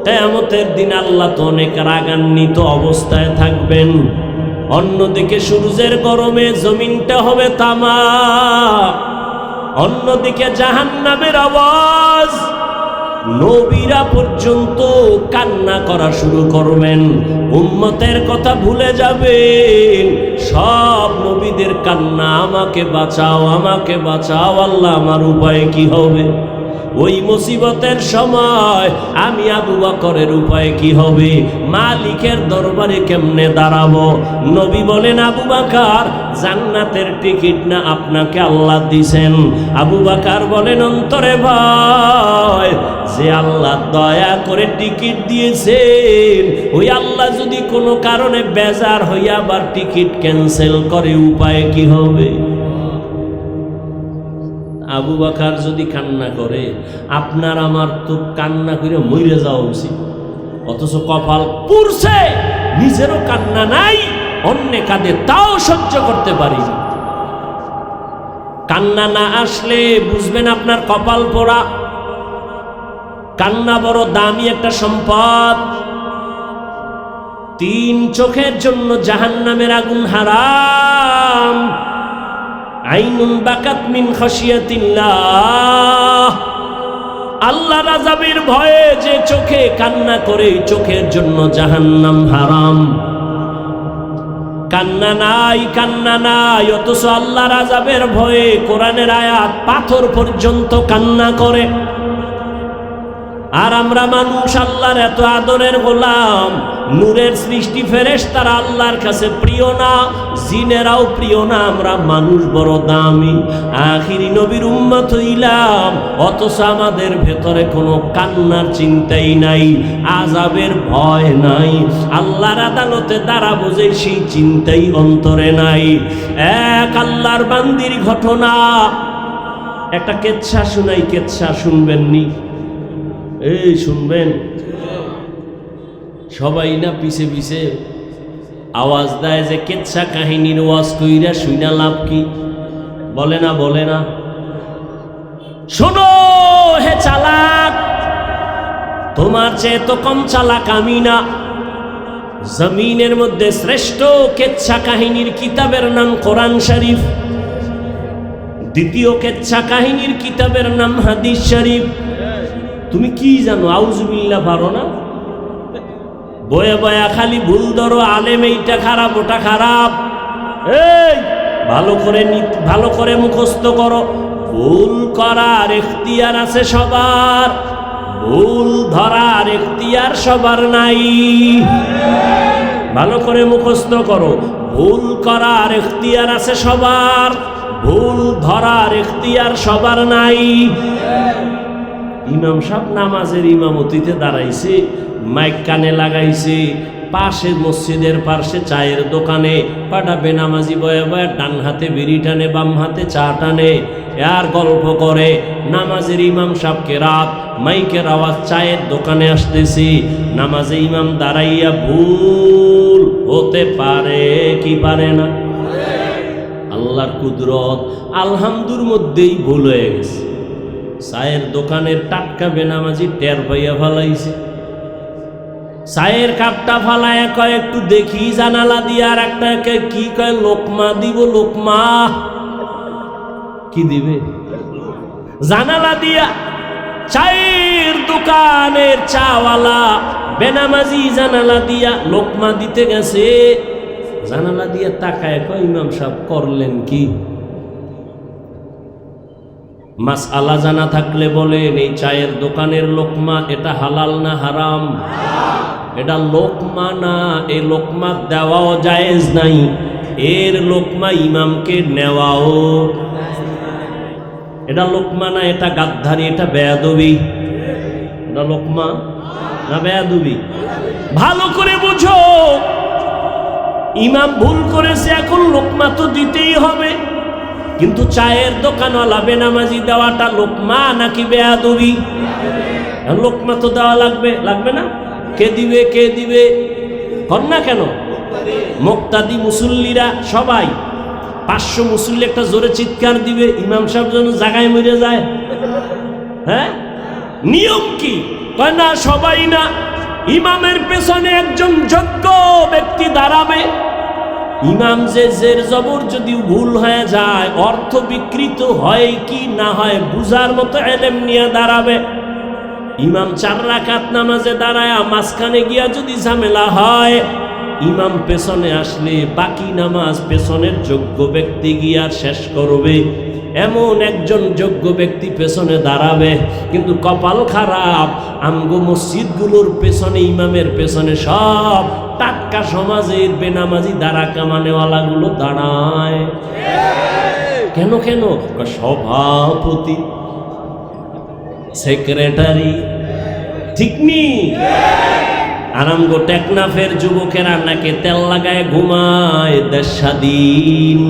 কিয়ামতের দিন আল্লাহ তো অনেক রাগান্বিত অবস্থায় থাকবেন। অন্যদিকে সূর্যের গরমে জমিনটা হবে তামা, অন্যদিকে জাহান্নামের আওয়াজ। নবীরা পর্যন্ত কান্না করা শুরু করবেন, উম্মতের কথা ভুলে যাবেন। সব নবীদের কান্না, আমাকে বাঁচাও, আমাকে বাঁচাও আল্লাহ, আমার উপায় কি হবে? ওই মুসিবতের সময় আমি আবু বকরের উপায় কি হবে? মালিকের দরবারে কেমনে দাঁড়াবো? নবী বলেন, আবু বকর জান্নাতের টিকিট না আপনাকে আল্লাহ দিছেন। আবু বকর বলেন অন্তরে ভয়, যে আল্লাহ দয়া করে টিকিট দিয়েছেন ওই আল্লাহ যদি কোনো কারণে বেজার হইয়া আবার টিকিট ক্যান্সেল করে, উপায় কি হবে? আবু বকর যদি কান্না করে, আপনার আমার তো কান্না করে মরে যাওয়া উচিত। অথচ কপাল পুড়ছে, নিজেরও কান্না নাই, অন্য কাঁদে তাও সহ্য করতে পারি না। কান্না না আসলে বুঝবেন আপনার কপাল পোড়া। কান্না বড় দামি একটা সম্পদ। 3 চোখের জন্য জাহান্নামের আগুন হারাম। আইনুন বাকাত মিন খাশিয়াতিল্লাহ, আল্লাহর আযাবের ভয়ে যে চোখে কান্না করে, চোখের জন্য জাহান্নাম হারাম। কান্না নাই, অথচ আল্লাহর আযাবের ভয়ে কোরআনের আয়াত পাথর পর্যন্ত কান্না করে। আর আমরা মানুষ আল্লাহর এত আদরের গোলাম, নূরের সৃষ্টি ফেরেশতারা আল্লাহর কাছে প্রিয় না, জিনেরাও প্রিয় না, আমরা মানুষ বড় দামি, আখিরি নবীর উম্মত হইলাম, অথচ আমাদের ভেতরে কোনো কান্নার চিন্তাই নাই, আযাবের ভয় নাই, আল্লাহর আদালতে দাঁড়াবো যে সেই চিন্তাই অন্তরে নাই। এক আল্লাহর বান্দির ঘটনা, একটা কেচ্ছা শুনাই, কেচ্ছা শুনবেননি? এই শুনবেন? সবাই না পিছে পিছে আওয়াজ দেয় যে কেচ্ছা কাহিনীর ওয়াজ কইরা শুইনা লাভ কি? বলে না? শোনো হে চালাক, তোমার চেয়ে তো কম চালাক আমি না। জমিনের মধ্যে শ্রেষ্ঠ কেচ্ছা কাহিনীর কিতাবের নাম কোরআন শরীফ, দ্বিতীয় কেচ্ছা কাহিনীর কিতাবের নাম হাদিস শরীফ। তুমি কি জানো? আউযুবিল্লাহ পারো না? বয়া বয়া খালি ভুল ধরো, আলেম এইটা খারাপ ওটা খারাপ। এই ভালো করে মুখস্থ করো, ভুল করার ইখতিয়ার আছে সবার, ভুল ধরার ইখতিয়ার সবার নাই। ভালো করে মুখস্থ করো, ভুল করার ইখতিয়ার আছে সবার, ভুল ধরার ইখতিয়ার সবার নাই। ইমাম সাহেব নামাজের ইমামতিতে দাঁড়াইছে, মাইক কানে লাগাইছে, পাশে মসজিদের পাশে চায়ের দোকানে পাটা বেনামাজি বয়ে বয়ে ডান হাতে বিড়ি টানে, বাম হাতে চা টানে, আর গল্প করে। নামাজের ইমাম সাহেবকে রাত, মাইকের আওয়াজ চায়ের দোকানে আসতেছে, নামাজে ইমাম দাঁড়াইয়া ভুল হতে পারে কি পারে না? আল্লাহর কুদরত, আলহামদুর মধ্যেই ভুল হয়ে গেছে। চায়ের দোকানের টাটকা বেনামাজি টের পাইয়া ফালাইছে, চায়ের কাপটা ফালায় কয় একটু দেখি জানালা দিয়ে, আর একটাকে কি কয় লোকমা দিব, লোকমা কি দিবে? জানালা দিয়া চায়ের দোকানের চাওয়ালা বেনামাজি জানালা দিয়া লোকমা দিতে গেছে, জানালা দিয়া তাকায় কয় ইমাম সাহেব করলেন কি? মাসআলা জানা থাকলে বলেন, এই চায়ের দোকানের লোকমা এটা হালাল না হারাম? এটা লোকমা না, এই লোকমা দেওয়াও জায়েজ নাই, এর লোকমা ইমামকে নেওয়াও। এটা লোকমা না, এটা গাদ্দারি, এটা বেয়াদবি। এটা লোকমা না বেয়াদবি? ভালো করে বুঝো, ইমাম ভুল করেছে, এখন লোকমা তো দিতেই হবে, কিন্তু চায়ের দোকানওয়ালা বেনামাজি দেওয়াটা লোকমা নাকি বেয়াদবি? লোকমা তো দেওয়া লাগবে না? কে দিবে কর না কেন? মুক্তাদি মুসল্লিরা সবাই 500 মুসল্লি একটা জোরে চিৎকার দিবে, ইমাম সাহেব যেন জায়গায় মরে যায়। হ্যাঁ, নিয়ম কি? কয় না সবাই না, ইমামের পেছনে একজন যোগ্য ব্যক্তি দাঁড়াবে। ইমাম যে জের জবর যদি ভুল হয়ে যায়, অর্থ বিকৃত হয় কি না হয় বুঝার মতো এলেম নিয়ে দাঁড়াবে। ইমাম 4 রাকাত নামাজে দাঁড়ায়, মাঝখানে গিয়া যদি ঝামেলা হয়, ইমাম পেছনে আসলে বাকি নামাজ পেছনের যোগ্য ব্যক্তি গিয়া শেষ করবে, এমন একজন যোগ্য ব্যক্তি পেছনে দাঁড়াবে। কিন্তু কপাল খারাপ, আমগো মসজিদগুলোর পেছনে, ইমামের পেছনে সব টাটকা সমাজের বেনামাজি দাঁড়া কামানেওয়ালাগুলো দাঁড়ায়। কেন? সভাপতি, সেক্রেটারি, ঠিক নি? আরামগো টেকনাফের যুবকেরা নাকে তেল লাগায় ঘুমায়, দেশ স্বাধীন।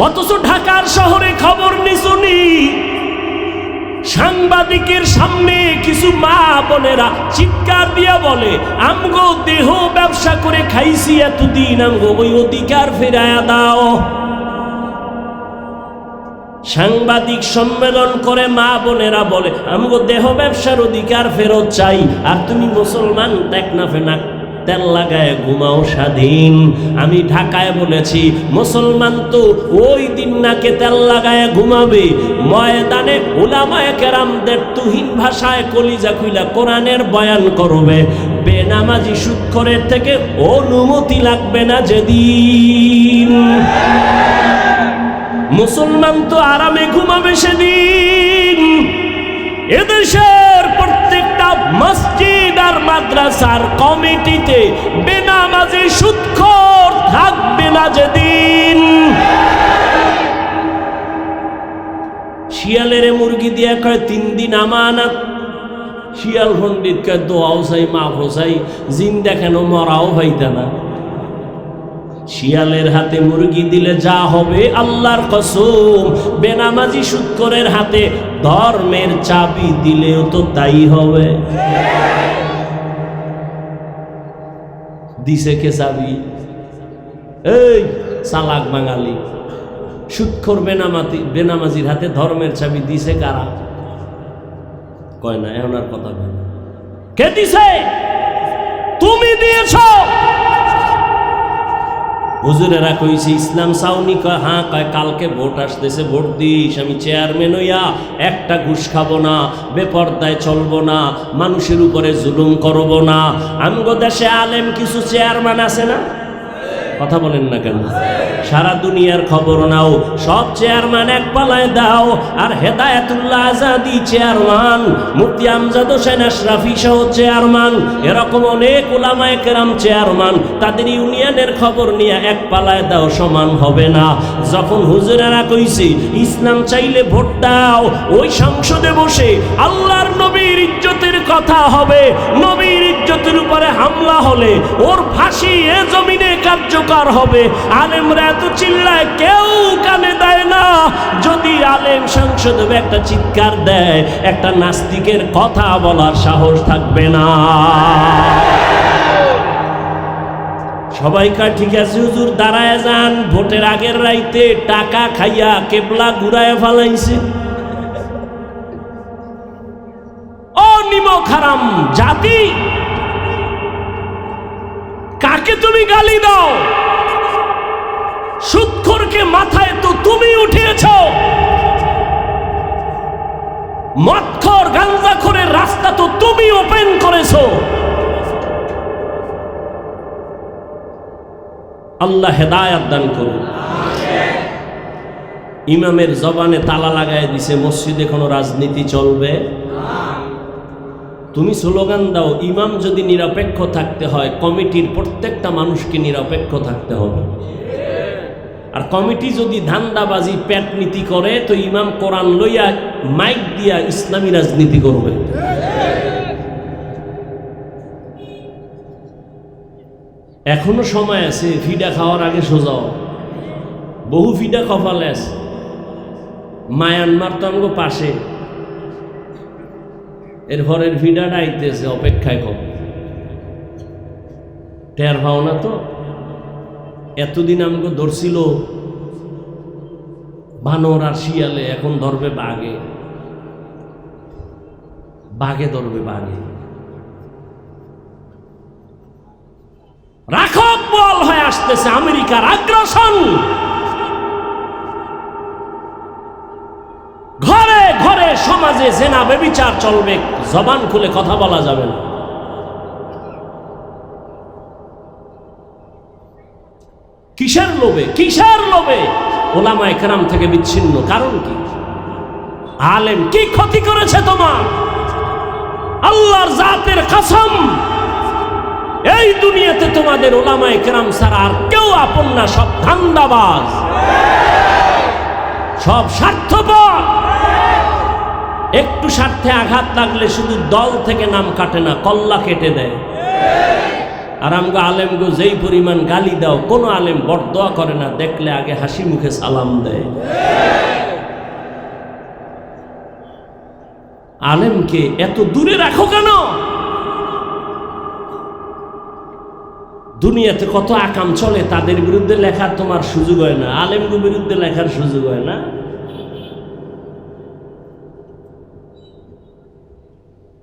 অথচ ঢাকার শহরে খবর নিশুনি, সাংবাদিকের সামনে কিছু মা বোনেরা চিৎকার দিয়া বলে, আমগো দেহ ব্যবসা করে খাইছি এতদিন, আমগো ওই অধিকার ফেরায়া দাও। সাংবাদিক সম্মেলন করে মা বোনেরা বলে, আমগো দেহ ব্যবসার অধিকার ফেরত চাই, আর তুমি মুসলমান টেকনাফে না তেল লাগায় ঘুমাও স্বাধীন। আমি ঢাকায় বলেছি, মুসলমান তো ওই দিন নাকে তেল লাগায় ঘুমাবে, ময়দানে উলামায়ে কেরামদের তুহিন ভাষায় কলিজা খুইলা কোরআনের বয়ান করবে, বেনামাজি সুদখোরের থেকে অনুমতি লাগবে না যেদিন। মুসলমান তো আরামে ঘুমাবে সেদিন। এদেশের প্রত্যেকটা মসজিদ আর মাদ্রাসার কমিটিতে বেনামাজি সুদখোর থাকবে না যেদিন। শিয়ালের মুরগি দিয়া কয় 3 দিন আমানত। শিয়াল পণ্ডিত কয় দোয়াও চাই, মাফও চাই, জিন দেখানো মরাও হইতা না। শিয়ালের হাতে মুরগি দিলে যা হবে, আল্লাহর কসম বেনামাজি সুদখোরের হাতে ধর্মের চাবি দিলেও তো তাই হবে। দিছে কে চাবি? এই চালাক বাঙালি, সুদখোর বেনামাজির হাতে ধর্মের চাবি দিছে কারা? কয় না, এখন আর কথা বলে। কে দিছে? তুমি দিয়েছ। হুজুরেরা কইছে ইসলাম চাওনি? কয় হ্যাঁ। কয় কালকে ভোট আসতেছে, ভোট দিস। আমি চেয়ারম্যান হইয়া একটা ঘুষ খাবো না, বেপরদায় চলবো না, মানুষের উপরে জুলুম করব না। আমগো দেশে আলেম কিছু চেয়ারম্যান আছে না? কথা বলেন না কেন? সারা দুনিয়ার খবর নাও, সব চেয়ারম্যান এক পালায় দাও। আর হেদায়েতুল্লাহ আজাদি চেয়ারম্যান, মুফতি আমজাদ হোসেন আশরাফি সহ চেয়ারম্যান, এরকম অনেক উলামায়ে কেরাম চেয়ারম্যান। তাদের ইউনিয়নের খবর নিয়ে এক পালায় দাও, সমান হবে না। যখন হুজুরেরা কইছে ইসলাম চাইলে ভোট দাও, ওই সংসদে বসে আল্লাহর নবীর ইজ্জতের কথা হবে, নবীর ইজ্জতের উপরে হামলা হলে ওর ফাঁসি এ জমিনে কার্যকর হবে। আলেমরা এত চিল্লায়, কেউ কানে দেয় না। যদি আলেম সংসদে একটা চিৎকার দেয়, একটা নাস্তিকের কথা বলার সাহস থাকবে না। সবাই কয় ঠিক আছে হুজুর, দাঁড়ায় যান। ভোটের আগের রাইতে টাকা খাইয়া কেবলা ঘুরায় ফালাইছে। ও নিমক হারাম জাতি, কাকে তুমি গালি দাও? সুদখোরকে মাথায় তো তুমি উঠিয়েছ। মদখোর গাঞ্জাখোরের রাস্তা তো তুমি ওপেন করেছো। আল্লাহ হেদায়েত দান করুন। ইমামের জবানে তালা লাগায় দিছে, মসজিদে কোনো রাজনীতি চলবে। তুমি স্লোগান দাও, ইমাম যদি নিরপেক্ষ থাকতে হয়, কমিটির প্রত্যেকটা মানুষকে নিরপেক্ষ থাকতে হবে। আর কমিটি যদি ধান্দাবাজি পেট নীতি করে, তো ইমাম কোরআন লইয়া মাইক দিয়া ইসলামী রাজনীতি করবে। এখনো সময় আছে, ফিডা খাওয়ার আগে সোজাও। বহু ফিডা কপালে আছে। মায়ানমার তো আমগো পাশে, এরপরের ফিডাটা আইতেছে, অপেক্ষায় কম। টের পাও না তো? এতদিন আমগো ধরছিল বানর আর শিয়ালে, এখন ধরবে বাঘে। বাঘে ধরবে বাঘে। রাখক বল হয়ে আসতেছে আমেরিকার আগ্রাসন। ঘরে ঘরে সমাজে জেনা ব্যভিচার চলবে, জবান খুলে কথা বলা যাবে না। কিসের লোভে? কিসের লোভে ওলামায়ে কেরাম থেকে বিচ্ছিন্ন? কারণ কি? আলেম কি ক্ষতি করেছে তোমার? আল্লাহর জাতের কসম, এই দুনিয়াতে তোমাদের ওলামায়ে কেরাম ছাড়া আর কেউ আপন না। সব ধান্দাবাজ, সব স্বার্থপর। একটু স্বার্থে আঘাত লাগলে শুধু দল থেকে নাম কাটে না, কল্লা কেটে দেয়। আর আমগো আলেমগো যেই পরিমাণ গালি দাও, কোনো আলেম বরদোয়া করে না, দেখলে আগে হাসি মুখে সালাম দেয়। আলেমকে এত দূরে রাখো কেন? দুনিয়াতে কত আকাম চলে, তাদের বিরুদ্ধে লেখার তোমার সুযোগ হয় না, আলেমগো বিরুদ্ধে লেখার সুযোগ হয় না।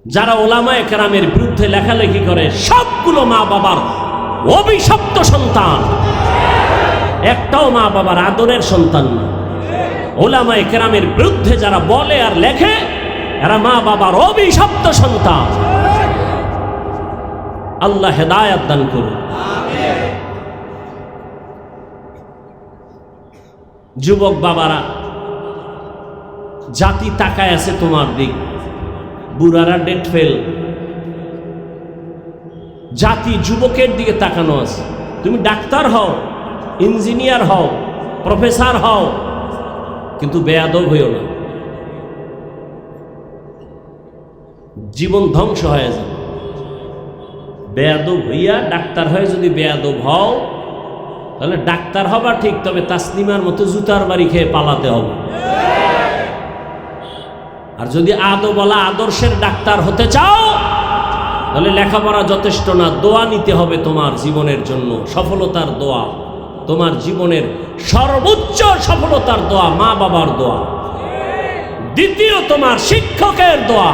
যারা ওলামায়ে কেরামের বিরুদ্ধে লেখালেখি করে, সবগুলো মা বাবার অভিশপ্ত সন্তান, একটাও মা বাবার আদরের সন্তান না। ওলামায়ে কেরামের বিরুদ্ধে যারা বলে আর লেখে, এরা মা বাবার অভিশপ্ত সন্তান। আল্লাহ হেদায়াত দান করুন। যুবক বাবারা, জাতি তাকায় আছে তোমার দিক, বুড়ারা ডেট ফেল, জাতি যুবকের দিকে তাকানো আছে। তুমি ডাক্তার হও, ইঞ্জিনিয়ার হও, প্রফেসর হও, কিন্তু বেয়াদব হইও না, জীবন ধ্বংস হয়ে যাবে। বেয়াদব হইয়া ডাক্তার হয়ে যদি বেয়াদব হও, তাহলে ডাক্তার হবা ঠিক, তবে তাসলিমার মতো জুতার বাড়ি খেয়ে পালাতে হবে। আর যদি আদবওয়ালা আদর্শের ডাক্তার হতে চাও, তাহলে লেখাপড়া যথেষ্ট না, দোয়া নিতে হবে তোমার জীবনের জন্য, সফলতার দোয়া। তোমার জীবনের সর্বোচ্চ সফলতার দোয়া মা বাবার দোয়া, দ্বিতীয় তোমার শিক্ষকের দোয়া,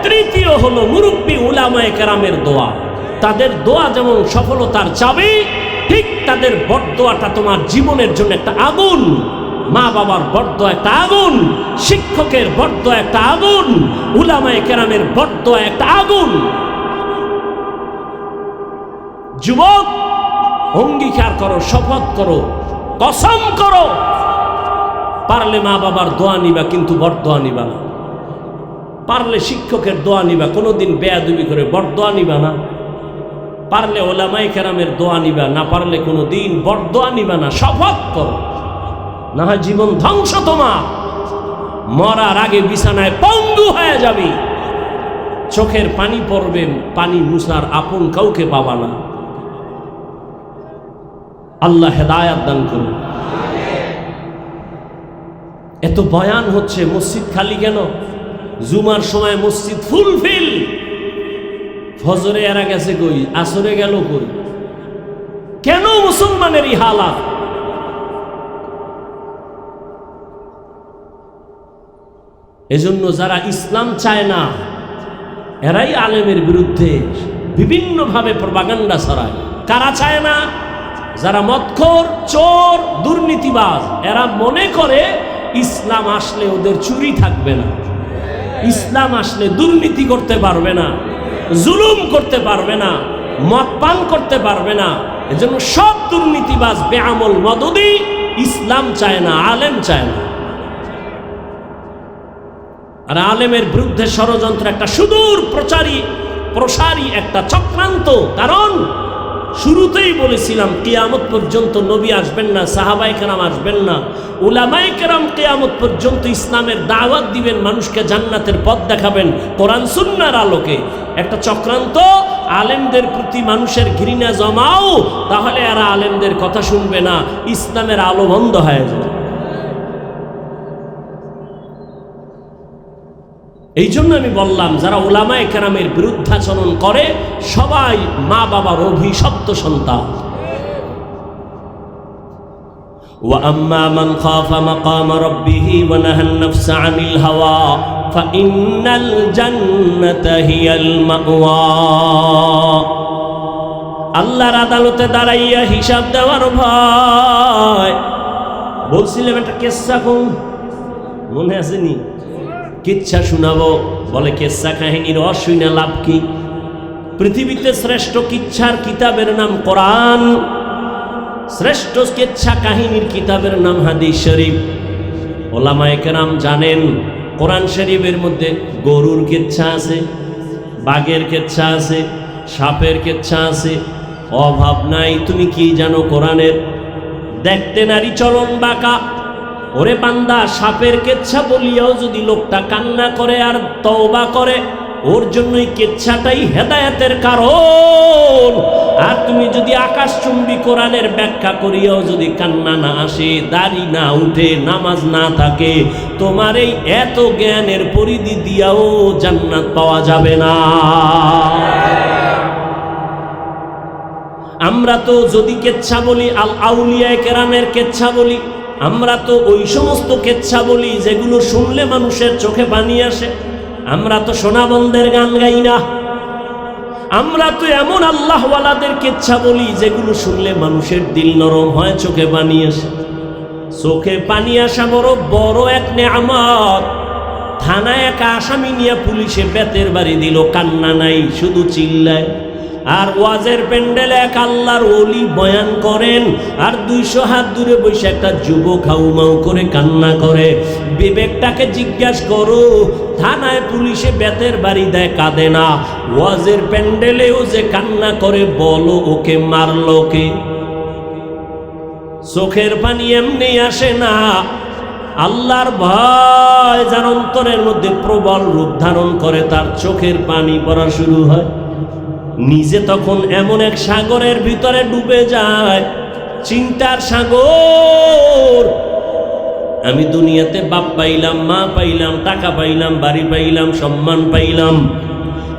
তৃতীয় হলো মুরব্বী উলামায়ে কেরামের দোয়া। তাদের দোয়া যেমন সফলতার চাবি, ঠিক তাদের বরদোয়াটা তোমার জীবনের জন্য একটা আগুন। মা বাবার বরদোয়া একটা আগুন, শিক্ষকের বরদোয়া একটা আগুন, উলামায়ে কেরামের বরদোয়া একটা আগুন। যুবক, অঙ্গীকার করো, শপথ করো, কসম করো, পারলে মা বাবার দোয়া নিবা, কিন্তু বরদোয়া নিবা না। পারলে শিক্ষকের দোয়া নিবা, কোনোদিন বেয়াদবি করে বরদোয়া নিবা না। পারলে ওলামায়ে কেরামের দোয়া নিবা, না পারলে কোনোদিন বরদোয়া নিবা না। শপথ করো, না হয় জীবন ধ্বংস তোমার। মরার আগে বিছানায় পঙ্গু হয়ে যাবি, চোখের পানি পড়বে, পানি মুছার আপন কাউকে পাবা না। আল্লাহ হেদায়াত দান করুন। এত বয়ান হচ্ছে, মসজিদ খালি কেন? জুমার সময় মসজিদ ফুলফিল, ফজরে এরা গেছে কই, আসরে গেল কই? কেন মুসলমানের এই হালাত? এজন্য যারা ইসলাম চায় না, এরাই আলেমের বিরুদ্ধে বিভিন্নভাবে প্রপাগান্ডা ছড়ায়। কারা চায় না? যারা মদখোর, চোর, দুর্নীতিবাজ। এরা মনে করে ইসলাম আসলে ওদের চুরি থাকবে না, ইসলাম আসলে দুর্নীতি করতে পারবে না, জুলুম করতে পারবে না, মদ পান করতে পারবে না। এজন্য সব দুর্নীতিবাজ, বেআমল, মদদি ইসলাম চায় না, আলেম চায় না। আর আলেমের বিরুদ্ধে ষড়যন্ত্র একটা সুদূর প্রসারী একটা চক্রান্ত। কারণ শুরুতেই বলেছিলাম, কিয়ামত পর্যন্ত নবী আসবেন না, সাহাবায়ে কেরাম আসবেন না, উলামায়ে কেরাম কিয়ামত পর্যন্ত ইসলামের দাওয়াত দিবেন, মানুষকে জান্নাতের পথ দেখাবেন কোরআন সুন্নাহর আলোকে। একটা চক্রান্ত, আলেমদের প্রতি মানুষের ঘৃণা জমাও, তাহলে এরা আলেমদের কথা শুনবে না, ইসলামের আলো বন্ধ হয়ে যাবে। এই জন্য আমি বললাম, যারা উলামায়ে কেরামের বিরুদ্ধাচরণ করে সবাই মা বাবার অভিশপ্ত সন্তান। ওয়া আম্মা মান খাফা মাকাম রাব্বিহি ওয়া নাহান নাফসা আনিল হাওয়া ফাইন্নাল জান্নাতা হিয়াল মাওয়া। আল্লাহর আদালতে দাঁড়াইয়া হিসাব দেওয়ার ভয়। বলছিলাম একটা কিসসা, কোন মনে আসেনি? কিচ্ছা শোনাবো, বলে কিচ্ছা কাহিনীর অশুনা লাভ কি? পৃথিবীতে শ্রেষ্ঠ কিচ্ছার কিতাবের নাম কোরআন, শ্রেষ্ঠ কিচ্ছা কাহিনীর কিতাবের নাম হাদিস শরীফ। ওলামায়ে কেরাম জানেন, কোরআন শরীফের মধ্যে গরুর কিচ্ছা আছে, বাঘের কিচ্ছা আছে, সাপের কিচ্ছা আছে। অভাব নাই। তুমি কি জানো কোরআনের? দেখতে নারী চলন বাঁকা, ওরে বান্দা, সাপের কেচ্ছা বলিয়াও যদি লোকটা কান্না করে আর তওবা করে, ওর জন্যই কেচ্ছাটাই হেদায়েতের কারণ। আর তুমি যদি আকাশচুম্বী কোরআনের ব্যাখ্যা করিয়াও যদি কান্না না আসে, দাড়ি না উঠে, নামাজ না থাকে, তোমার এই এত জ্ঞানের পরিধি দিয়াও জান্নাত পাওয়া যাবে না। আমরা তো যদি কেচ্ছা বলি, আল আউলিয়ায়ে কেরামের কেচ্ছা বলি, আমরা তো ওই সমস্ত কেচ্ছা বলি যেগুলো শুনলে মানুষের চোখে পানি আসে। আমরা তো সোনাবন্দের গান গাই না। আমরা তো এমন আল্লাহওয়ালাদের কেচ্ছা বলি যেগুলো শুনলে মানুষের দিল নরম হয়, চোখে পানি আসে। চোখে পানি আসা বড় এক নেয়ামত। থানায় এক আসামি নিয়ে পুলিশে বেতের বাড়ি দিল, কান্না নাই, শুধু চিল্লায়। আর ওয়াজের প্যান্ডেলে এক আল্লাহর ওলি বয়ান করেন, আর 200 হাত দূরে বসে একটা যুবক হাউমাউ করে কান্না করে। বিবেকটাকে জিজ্ঞাসা করো, থানায় পুলিশে বেতের বাড়ি দেয়, কাঁদে না। ওয়াজের প্যান্ডেলেও যে কান্না করে, বলো ওকে মারলো কে? চোখের পানি এমনি আসে না। আল্লাহর ভয় যার অন্তরের মধ্যে প্রবল রূপ ধারণ করে, তার চোখের পানি পড়া শুরু হয়। নিজে তখন এমন এক সাগরের ভিতরে ডুবে যায়, চিন্তার সাগর। আমি দুনিয়াতে বাপ পাইলাম, মা পাইলাম, টাকা পাইলাম, বাড়ি পাইলাম, সম্মান পাইলাম,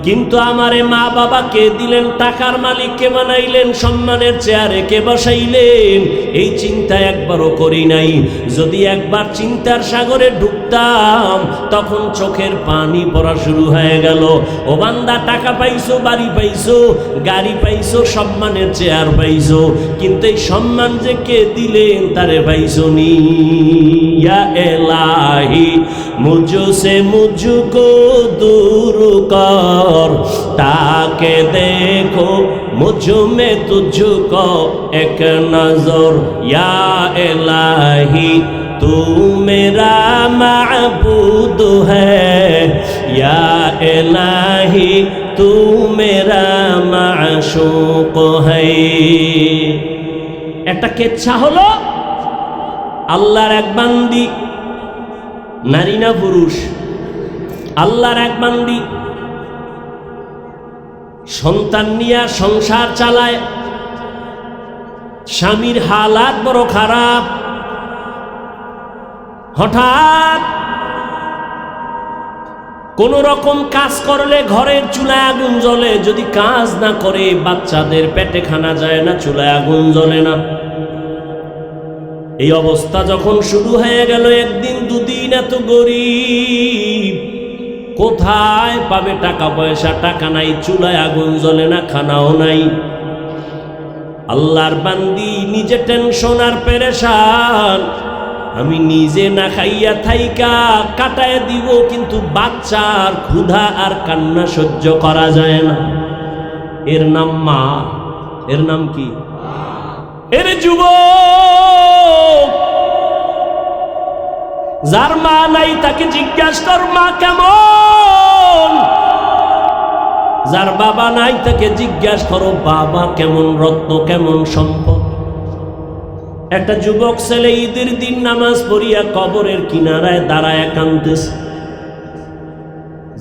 কিন্তু আমারে মা বাবা কে দিলেন? টাকার মালিক কে বানাইলেন? সম্মানের চেয়ারে কে বসাইলেন? এই চিন্তা একবারও করি নাই। যদি একবার চিন্তার সাগরে ডুবতাম, তখন চোখের পানি পড়া শুরু হয়ে গেল। ও বান্দা, টাকা পাইছো, বাড়ি পাইছো, গাড়ি পাইছো, সম্মানের চেয়ার পাইছো, কিন্তু এই সম্মান যে কে দিলেন তারে পাইছো নি? ইয়া এলাহি মুঝসে মুঝকো দূর কর, তাকে দেখো মুঝ में तुझको एक नजर, या इलाही तू मेरा माबूद है, या इलाही तू मेरा माशूक है। একটা কেচ্ছা হলো, আল্লাহর এক বান্দি, নারী না পুরুষ, আল্লাহর এক বান্দি সন্তান নিয়ে সংসার চালায়। স্বামীর হালাত বড় খারাপ। হঠাৎ কোন রকম কাজ করলে ঘরের চুলায় আগুন জ্বলে, যদি কাজ না করে বাচ্চাদের পেটে খানা যায় না, চুলায় আগুন জ্বলে না। এই অবস্থা যখন শুরু হয়ে গেল, একদিন দুদিন, এত গরিব, কোথায় পাবে টাকা পয়সা? টাকা নাই, চুলায় আগুন জ্বলে না, খানাও নাই। আল্লাহর বান্দি নিজে টেনশন আর পেরেশান, আমি নিজে না খাইয়া থাইকা কাটায় দিব, কিন্তু বাচ্চার ক্ষুধা আর কান্না সহ্য করা যায় না। এর নাম মা। এর নাম কি? এর যুবক, যার মা নাই তাকে জিজ্ঞাসা কর মা কেমন। যার বাবা নাই তাকে জিজ্ঞাসা করো বাবা কেমন, রত্ন কেমন, সম্পদ। একটা যুবক ছেলে ঈদের দিন নামাজ পড়িয়া কবরের কিনারায় দাঁড়ায় কাঁদতেছে।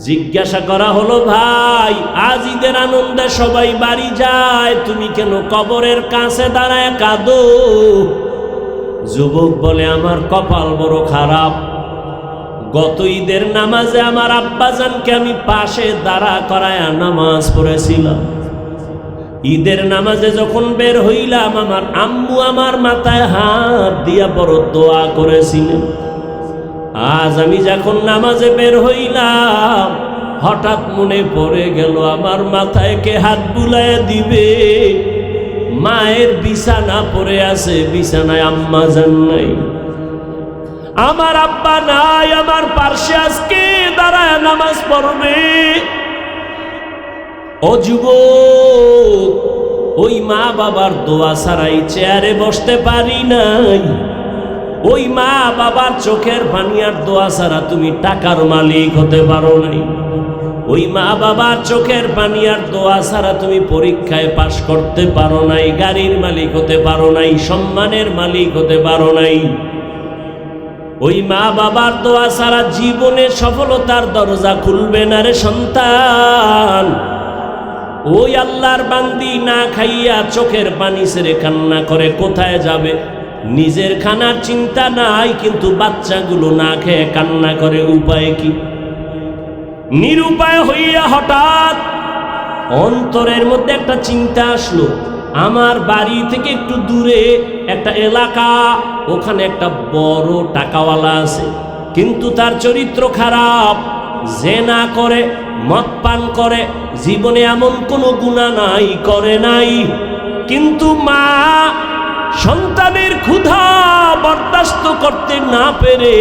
জিজ্ঞাসা করা হলো, ভাই আজ ঈদের আনন্দে সবাই বাড়ি যায়, তুমি কেন কবরের কাছে দাঁড়ায় কাঁদো? যুবক বলে, আমার কপাল বড় খারাপ। গত ঈদের নামাজে আমার আব্বাজানকে আমি পাশে দাঁড়া করায় নামাজ পড়েছিলাম। ঈদের নামাজে যখন বের হইলাম, আমার আম্মু আমার মাথায় হাত দিয়া বড় দোয়া করেছিলেন। আজ আমি যখন নামাজে বের হইলাম, হঠাৎ মনে পড়ে গেল আমার মাথায় কে হাত বুলাইয়া দিবে। মায়ের বিছানা পড়ে আছে, বিছানায় আম্মা জান নাই, আমার আব্বা নাই, আমার পার্শ্বে আজকে দাঁড়ায় নামাজ পড়বে। ও যুবক, ওই মা বাবার দোয়া ছাড়াই চেয়ারে বসতে পারি নাই। ওই মা বাবার চোখের পানি আর দোয়া ছাড়া তুমি টাকার মালিক হতে পারো নাই। ওই মা বাবার চোখের পানি আর দোয়া ছাড়া তুমি পরীক্ষায় পাশ করতে পারো নাই, গাড়ির মালিক হতে পারো নাই, সম্মানের মালিক হতে পারো নাই। ওই মা বাবার দোয়া ছাড়া জীবনে সফলতার দরজা খুলবে না রে সন্তান। ওই আল্লাহর বান্দি না খাইয়া চোখের পানি ছেড়ে কান্না করে, কোথায় যাবে? নিজের খানার চিন্তা নাই, কিন্তু বাচ্চাগুলো না খেয়ে কান্না করে, উপায় কি? নিরুপায় হইয়া হঠাৎ অন্তরের মধ্যে একটা চিন্তা আসলো, আমার বাড়ি থেকে একটু দূরে একটা এলাকা, ওখানে একটা বড় টাকাওয়ালা আছে, কিন্তু তার চরিত্র খারাপ, জেনা করে, মদ পান করে, জীবনে এমন কোনো গুনাহ নাই, করে নাই। কিন্তু মা সন্তানের ক্ষুধা বরদাস্ত করতে না পেরে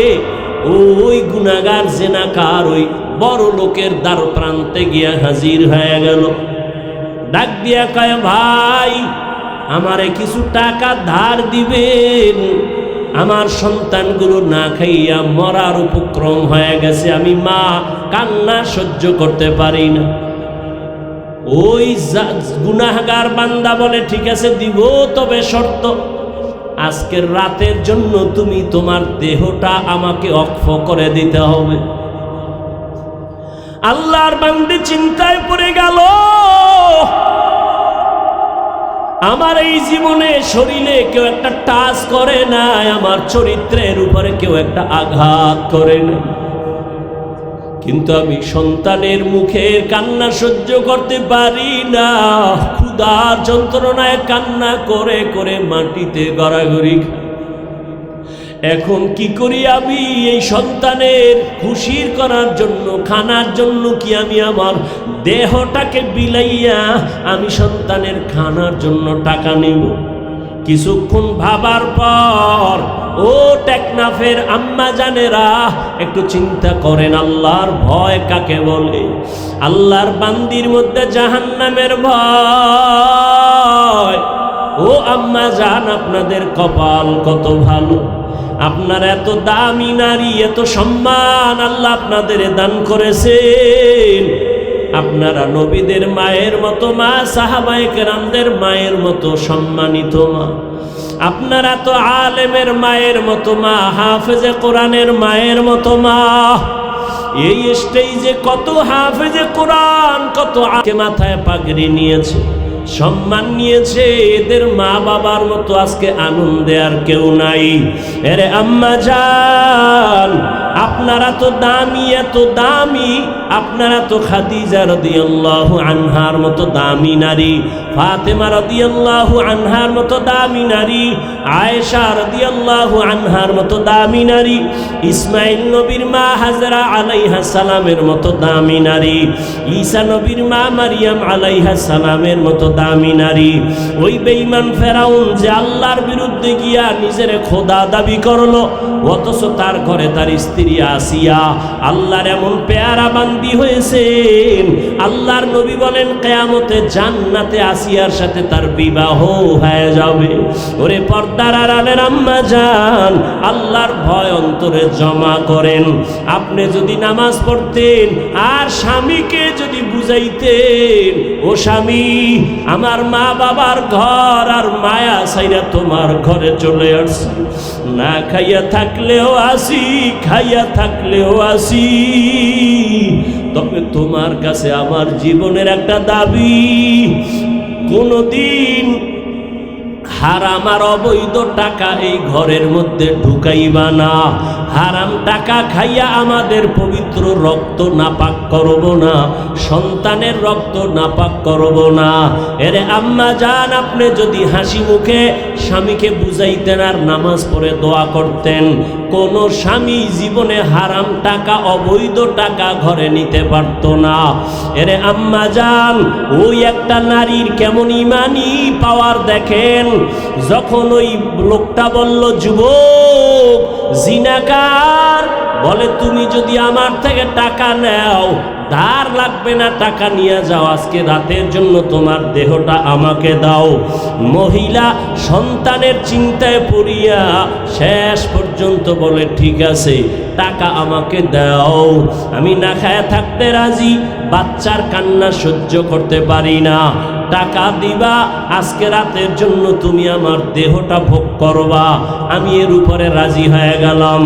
ওই গুনাহগার জেনাকার ওই বড় লোকের দ্বার প্রান্তে গিয়া হাজির হয়ে গেল। ডাক দিয়া কয়, ভাই আমারে কিছু টাকা ধার দিবেন, আমার সন্তানগুলো না খাইয়া মরার উপক্রম হয়ে গেছে, আমি মা কান্না সহ্য করতে পারি না। ওই গুনাহগার বান্দা বলে, ঠিক আছে দিব, তবে শর্ত আজকের রাতের জন্য তুমি তোমার দেহটা আমাকে অক্ষ করে দিতে হবে। আল্লাহর বান্দি চিন্তায় পড়ে গেল, আমার এই জীবনে শরীরে কেউ একটা টাচ করে নাই, আমার চরিত্রের উপরে কেউ একটা আঘাত করে নাই, কিন্তু আমি সন্তানের মুখের কান্না সহ্য করতে পারি না। ক্ষুধার যন্ত্রণায় কান্না করে করে মাটিতে গড়াগড়ি খাই। এখন কি করি আমি? এই সন্তানের খুশির করার জন্য, খানার জন্য কি আমি আমার দেহটাকে বিলাইয়া আমি সন্তানের খানার জন্য টাকা নেব? কিছুক্ষণ ভাবার পর ও টেকনাফের আম্মা জানেরা একটু চিন্তা করেন, আল্লাহর ভয় কাকে বলে? আল্লাহর বান্দির মধ্যে জাহান্নামের ভয়। ও আম্মা জান, আপনাদের কপাল কত ভালো, আপনার এত দামি নারী, এত সম্মান আল্লাহ আপনাদের দান করেছেন। আপনারা নবীদের মায়ের মতো মা, সাহাবায়ে কেরামদের মায়ের মতো সম্মানিত মা, আপনারা তো আলেমের মায়ের মতো মা, হাফেজে কোরআনের মায়ের মতো মা। এই স্টেজে কত হাফেজে কোরআন, কত আকে মাথায় পাগড়ি নিয়েছে, সম্মান নিয়েছে, এদের মা বাবার মতো আজকে আনন্দে আর কেউ নাই। এরে আম্মা জান, আপনারা তো দামি, এত দামি, আপনারা তো খাদিজা রাদিয়াল্লাহু আনহার মতো দামি নারী, ফাতেমা রাদিয়াল্লাহু আনহার মতো দামি নারী, আয়েশা রাদিয়াল্লাহু আনহার মতো দামি নারী, ইসমাইল নবীর মা হাজরা আলাইহিস সালামের মতো দামি নারী, ঈসা নবীর মা মারিয়াম আলাইহিস সালামের মতো দামি নারী। ওই বেঈমান ফেরাউন যে আল্লাহর বিরুদ্ধে গিয়া নিজের খোদা দাবি করলো, অথচ তার ঘরে তার স্ত্রী আসিয়া আল্লাহর এমন পেয়ারা বান্দি হয়েছেন, আল্লাহর নবী বলেন কিয়ামতে জান্নাতে আসিয়ার সাথে তার বিবাহ হয়ে যাবে। ওরে পর্দার আড়ালের আম্মা জান, আল্লাহর ভয় অন্তরে জমা করেন। আপনি যদি নামাজ পড়তেন আর স্বামীকে যদি বুঝাইতেন, ও স্বামী, আমার মা বাবার ঘর আর মায়া সাইরা তোমার ঘরে চলে আসছি, না খাইয়া থাকলেও আসি, খাইয়া থাকলেও আসি, তবে তোমার কাছে আমার জীবনের একটা দাবি, কোনদিন হারাম আর অবৈধ টাকা এই ঘরের মধ্যে ঢুকাইবা না। হারাম টাকা খাইয়া আমাদের পবিত্র রক্ত নাপাক করব না, সন্তানের রক্ত নাপাক করব না। এরে আম্মা জান, আপনি যদি হাসি মুখে স্বামীকে বুঝাইতেন আর নামাজ পড়ে দোয়া করতেন, কোন স্বামী জীবনে হারাম টাকা, অবৈধ টাকা ঘরে নিতে পারত না। এরে আম্মা জান, ওই একটা নারীর কেমন ইমানি পাওয়ার দেখেন, যখন ওই লোকটা বলল, যুবক জিনাকার, বলে তুমি যদি আমার থেকে টাকা নাও, ধার লাগবে না, টাকা নিয়ে যাও, আজকে রাতের জন্য তোমার দেহটা আমাকে দাও। মহিলা সন্তানের চিন্তায় পড়িয়া শেষ পর্যন্ত বলে, ঠিক আছে, টাকা আমাকে দাও, আমি না খায়া থাকতে রাজি, বাচ্চার কান্না সহ্য করতে পারি না, টাকা দিবা, আজকে রাতের জন্য তুমি আমার দেহটা ভোগ করবা। আমি এর উপরে রাজি হয়ে গেলাম।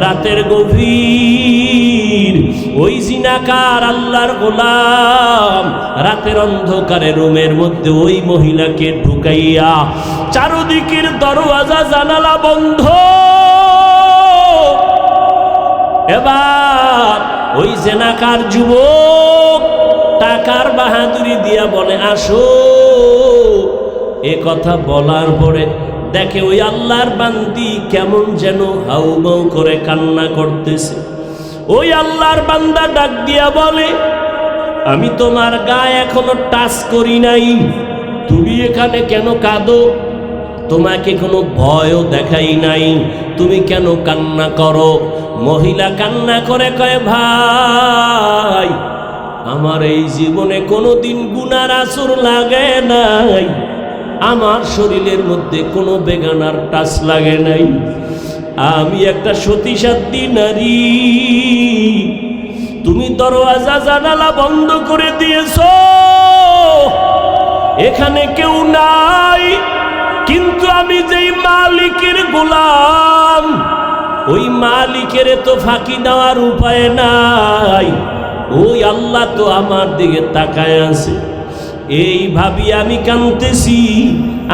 রাতের গভীর ওই জিনাকার আল্লাহর গোলাম রাতের অন্ধকারে রুমের মধ্যে ওই মহিলাকে ঢুকাইয়া, চারদিকের দরওয়াজা জানালা বন্ধ, এবার ওই জিনাকার যুবক টাকার বাহাদুরি দিয়া বলে, আসো। এ কথা বলার পরে দেখে ওই আল্লাহর বান্দি কেমন যেন হাউমাউ করে কান্না করতেছে। ওই আল্লাহর বান্দা ডাক দিয়া বলে, আমি তোমার গায়ে এখনো টাচ করি নাই, তুমি এখানে কেন কাঁদো? তোমাকে কোনো ভয়ও দেখাই নাই, তুমি কেন কান্না করো? মহিলা কান্না করে কয়, ভাই আমার এই জীবনে কোনোদিন গুনার আসর লাগে নাই, আমার শরীরের মধ্যে কোনো বেগানার টাচ লাগে নাই। আমি একটা সতীসাধ্বী নারী, তুমি দরওয়াজা জানালা বন্ধ করে দিয়েছো, এখানে কেউ নাই, কিন্তু আমি যেই মালিকের গোলাম, ওই মালিকের তো ফাঁকি দেওয়ার উপায় নাই। ওই আল্লাহ তো আমার দিকে তাকায় আছে। এই ভাবি আমি কাঁদতেছি,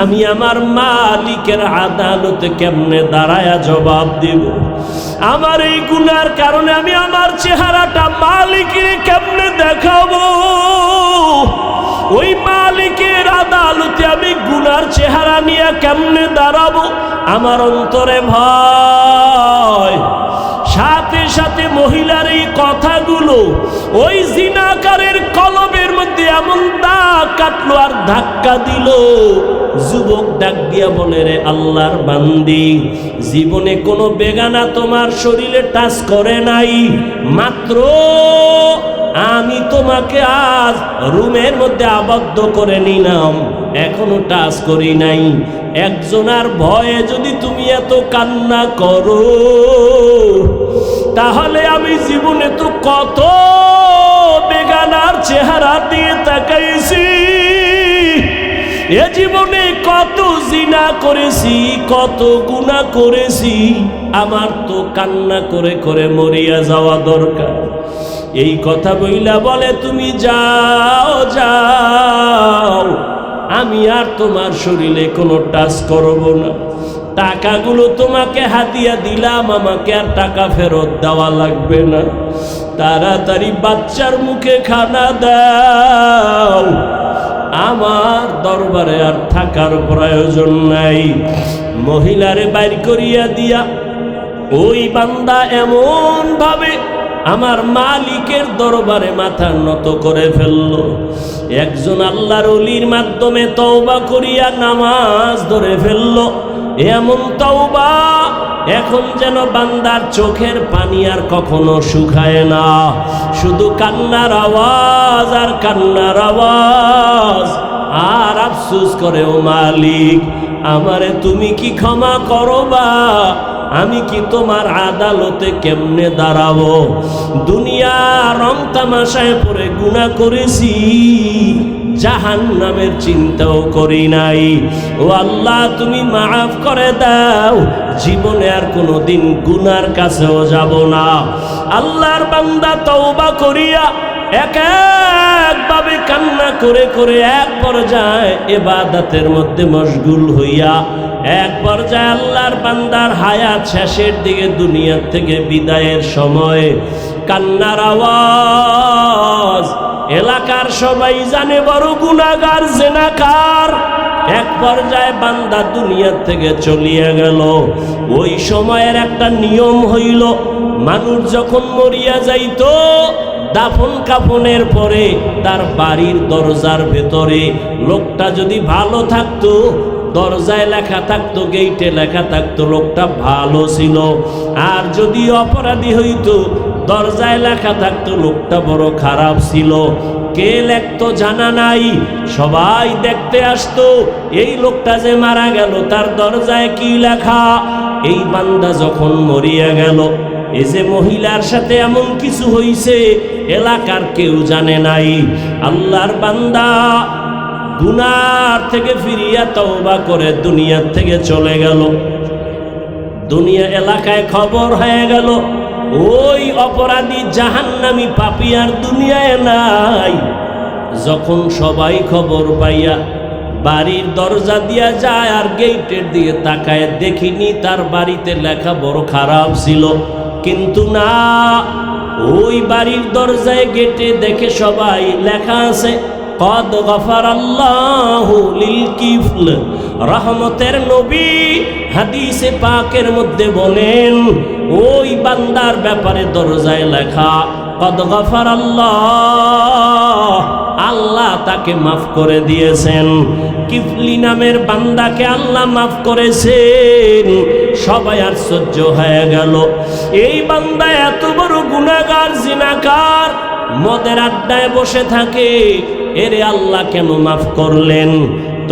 আমি আমার মালিকের আদালতে কেমনে দাঁড়ায়া জবাব দেব? আমার এই গুনার কারণে আমি আমার চেহারাটা মালিকের কেমনে দেখাবো? ওই মালিকের আদালতে আমি গুনার চেহারা নিয়ে কেমনে দাঁড়াবো? আমার অন্তরে ভয়। সাথে সাথে মহিলার এই কথাগুলো ওই জিনাকারের কলবের মধ্যে এমন দাগ কাটলো আর ধাক্কা দিল। যুবক ডাক দিয়া বলে, রে আল্লাহর বান্দি, জীবনে কোনো বেগানা তোমার শরীরে টাচ করে নাই, মাত্র আমি তোমাকে আজ রুমের মধ্যে আবদ্ধ করে নিলাম, এখনো টাচ করি নাই। একজনার ভয়ে যদি তুমি এত কান্না করো, তাহলে আমি জীবনে তো কত বেগানার চেহারা দিয়ে তাকাইছি, এ জীবনে কত জিনা করেছি, কত গুনাহ করেছি, আমার তো কান্না করে করে মরিয়া যাওয়া দরকার। এই কথা বইলা বলে, তুমি যাও যাও, আমি আর তোমার শরীরে কোনো টাচ করব না। টাকাগুলো তোমাকে হাতিয়া দিলাম, আমাকে আর টাকা ফেরত দেওয়া লাগবে না। তাড়াতাড়ি বাচ্চার মুখে খানা দাও, আমার দরবারে আর থাকার প্রয়োজন নাই। মহিলারে বাইর করিয়া দিয়া ওই বান্দা এমন ভাবে আমার মালিকের দরবারে মাথা নত করে ফেলল। একজন আল্লাহর ওলির মাধ্যমে তওবা করিয়া নামাজ ধরে ফেলল। এমন তওবা, এখন যেন বান্দার চোখের পানি আর কখনো শুকায় না, শুধু কান্নার আওয়াজ আর কান্নার আওয়াজ। আর আফসোস করে, ও মালিক, আমারে তুমি কি ক্ষমা করবা? আমি কি তোমার আদালতে কেমনে দাঁড়াবো? দুনিয়া রং তামাশায় পড়ে গুনাহ করেছি, জাহান্নামের চিন্তাও করি নাই। ও আল্লাহ, তুমি মাফ করে দাও, জীবনে আর কোনোদিন গুনার কাছেও যাব না। আল্লাহর বান্দা তওবা করিয়া এক একভাবে কান্না করে করে এক পর্যায়ে ইবাদতের মধ্যে মশগুল হইয়া এক পর্যায়ে আল্লাহর বান্দার হায়াত শেষের দিকে, দুনিয়া থেকে বিদায়ের সময় কান্নার আওয়াজ এলাকার সবাই জানে বড় গুনাহগার, জিনাকার। এক পর্যায়ে বান্দা দুনিয়া থেকে চলিয়া গেল। ওই সময়ের একটা নিয়ম হইল, মানুষ যখন মরিয়া যাইত, দাফন কাফনের পরে তার বাড়ির দরজার ভেতরে লোকটা যদি ভালো থাকতো, দরজায় লেখা থাকতো, গেইটে লেখা থাকতো লোকটা ভালো ছিল। আর যদি অপরাধী হইতো, দরজায় লেখা থাকতো লোকটা বড় খারাপ ছিল। কে লেখতো জানা নাই, সবাই দেখতে আসতো এই লোকটা যে মারা গেল তার দরজায় কি লেখা। এই বান্দা যখন মরিয়া গেল, এই যে মহিলার সাথে এমন কিছু হইছে এলাকার কেউ জানে নাই। আল্লাহর বান্দা গুনার থেকে ফিরিয়া তওবা করে দুনিয়া থেকে চলে গেল। দুনিয়া এলাকায় খবর হয়ে গেল, ওই অপরাধী জাহান্নামী পাপী আর দুনিয়ায় নাই। যখন সবাই খবর পাইয়া বাড়ির দরজা দিয়া যায় আর গেটের দিকে তাকায়, দেখিনি তার বাড়িতে লেখা বড় খারাপ ছিল, কিন্তু না, ওই বাড়ির দরজায় গেটে দেখে সবাই লেখা আছে কদ গফারাল্লাহু লিল কিফল। রহমতের নবী হাদিসে পাকের মধ্যে বলেন, ওই বান্দার ব্যাপারে দরজায় লেখা কদ গফারাল্লাহ, আল্লাহ তাকে মাফ করে দিয়েছেন। কিফলি নামের বান্দাকে আল্লাহ মাফ করেছেন। সবাই আশ্চর্য হয়ে গেল, এই বান্দা এত বড় গুনাহগার, জিনাকার, মদের আড্ডায় বসে থাকে, এরে আল্লাহ কেন মাফ করলেন?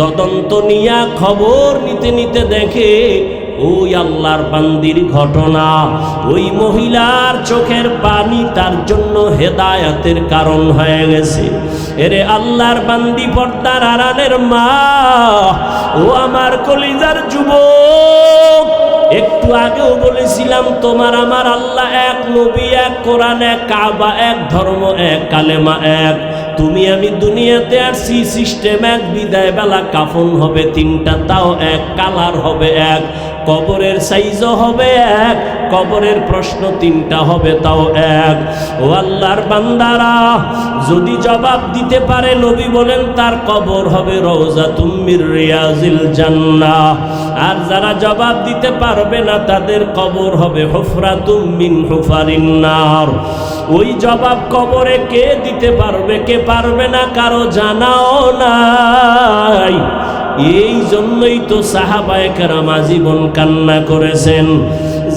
তদন্ত নিয়া খবর নিতে নিতে দেখে ওই আল্লাহর বান্দির ঘটনা, ওই মহিলার চোখের পানি তার জন্য হেদায়েতের কারণ হয়ে গেছে। এরে আল্লাহর বান্দি, পর্দার আড়ালের মা, ও আমার কলিজার যুবক, একটু আগেও বলেছিলাম তোমার আমার আল্লাহ এক, নবী এক, কোরআন এক, কাবা এক, ধর্ম এক, কালেমা এক। তুমি আমি দুনিয়াতে আসছি, সিস্টেম এক, বিদায় বেলা কাফন হবে তিনটা, তাও এক, কালার হবে এক, কবরের সাইজও হবে এক, কবরের প্রশ্ন তিনটা হবে তাও এক। ও আল্লাহর বান্দারা, যদি জবাব দিতে পারে, নবী বলেন তার কবর হবে রওজাতুম মির রিয়াজিল জান্নাহ। আর যারা জবাব দিতে পারবে না, তাদের কবর হবে হুফরাতুম মিন হুফারিন নার। ওই জবাব কবরে কে দিতে পারবে, কে পারবে না, কারো জানাও নাই। এই জন্যই তো সাহাবায়ে কেরাম আজীবন কান্না করেছেন।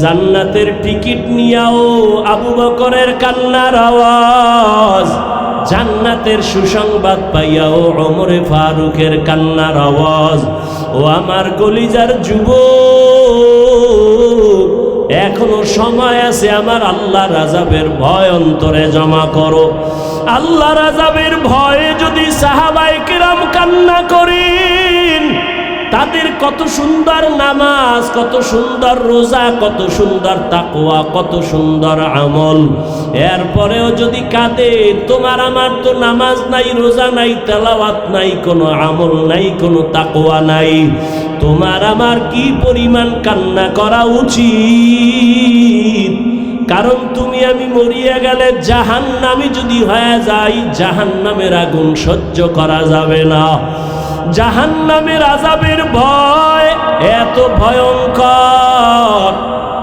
জান্নাতের টিকিট নিয়াও আবু বকরের কান্নার আওয়াজ, জান্নাতের সুসংবাদ পাইয়াও ওমরে ফারুকের কান্নার আওয়াজ। ও আমার কলিজার যুবক, এখনো সময় আছে, আমার আল্লাহর আযাবের ভয় অন্তরে জমা করো। আল্লাহর আযাবের ভয়ে যদি সাহাবায়ে কেরাম কান্না করেন, তাদের কত সুন্দর নামাজ, কত সুন্দর রোজা, কত সুন্দর তাকওয়া, কত সুন্দর আমল, এরপরেও যদি কাঁদে, তোমার আমার তো নামাজ নাই, রোজা নাই, তেলাওয়াত নাই, কোনো আমল নাই, কোনো তাকওয়া নাই, তোমার আমার কি পরিমাণ কান্না করা উচিত? কারণ তুমি আমি মরিয়া গেলে জাহান্নামী যদি হয়ে যাই, জাহান্নামের আগুন সহ্য করা যাবে না। জাহান্নামের আযাবের ভয় এত ভয়ঙ্কর,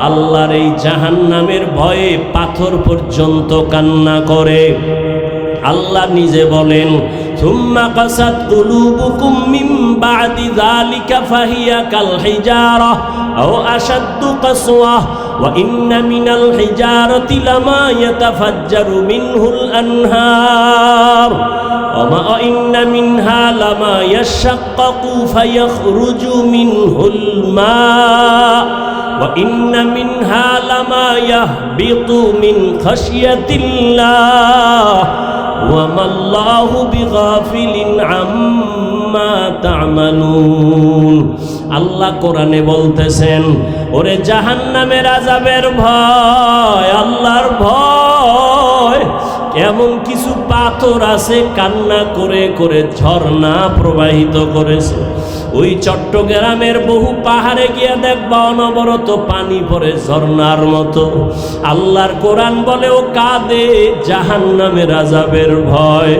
আল্লাহর এই জাহান্নামের ভয়ে পাথর পর্যন্ত কান্না করে। আল্লাহ নিজে বলেন, সুম্মা কাসাত কুলুবুকুম মিন বাদি যালিকা ফাহিয়া কাল হিজারা আও আশাদ্দু কাসওয়া ওয়া ইন্না মিনাল হিজারাতি লামা ইয়াতাফাজ্জারু মিনহুল আনহার ওয়া ইন্না মিনহা লামা ইয়াশাক্কাকু ফায়াখরুজু মিনহুল মা ওয়া ইন্না মিনহা লামা ইয়াহবিতু মিন খাশিয়াতিল্লাহ ওয়া মাল্লাহু বিগাফিলিন আম্মা তা'মালুন। আল্লাহ কোরআনে বলতেছেন, ওরে জাহান্নামের আযাবের ভয়, আল্লাহর ভয়, এমন কিছু পাথর আছে কান্না করে করে ঝর্ণা প্রবাহিত করেছে। ওই চট্টগ্রামের বহু পাহাড়ে গিয়া দেখবা অনবরত পানি পড়ে ঝর্ণার মতো। আল্লাহর কোরআন বলে ও কাঁদে জাহান্নামের আযাবের ভয়।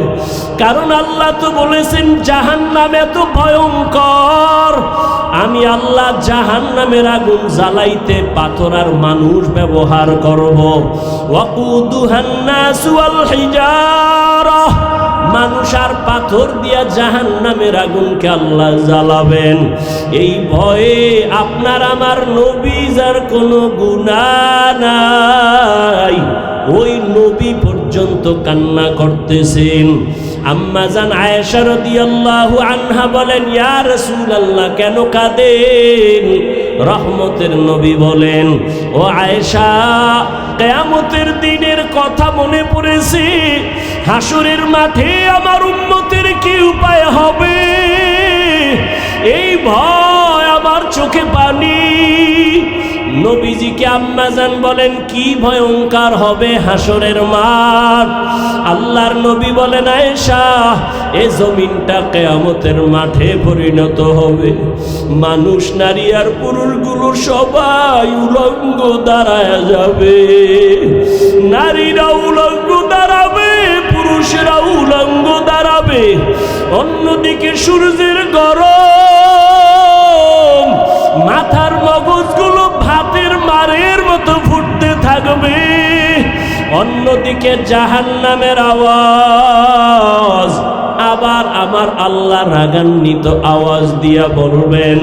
কারণ আল্লাহ তো বলেছেন জাহান্নাম এত ভয়ঙ্কর, আমি আল্লাহ জাহান্নামের আগুন জ্বালাইতে পাথর আর মানুষ ব্যবহার করব। ওয়াকুদুহান নাস ওয়াল হিজারা, মানুষ আর পাথর দিয়া জাহান্নামের আগুনকে আল্লাহ জ্বালাবেন। এই ভয়ে আপনার আমার নবী যার কোনো গুনাহ নাই, ওই নবী পর্যন্ত কান্না করতেছেন। আম্মা জান আয়েশা রাদিয়াল্লাহু আনহা বলেন, ইয়া রাসূলুল্লাহ কেন কাঁদেন? রহমতের নবী বলেন, ও আয়েশা, কিয়ামতের দিনের কথা মনে পড়েছে, হাসরের মাঠে আমার উম্মতের কি উপায় হবে, এই ভয় আমার চোখে পানি। নবীজিকে আম্মাজান বলেন, কি ভয়ঙ্কর হবে হাসরের মাঠ। আল্লাহর নবী বলেন, আয়েশা, এ জমিনটা কিয়ামতের মাঠে পরিণত হবে। মানুষ, নারী আর পুরুষগুলো সবাই উলঙ্গ দাঁড়ায় যাবে। নারীরা উলঙ্গ দাঁড়াবে, পুরুষেরা উলঙ্গ দাঁড়াবে। অন্যদিকে সূর্যের গরম, মাথার মগজগুলো ভাতের মারের মতো ফুটতে থাকবে। অন্যদিকে জাহান্নামের আওয়াজ। আবার আমার আল্লাহ রাগান্বিত আওয়াজ দিয়া বলবেন,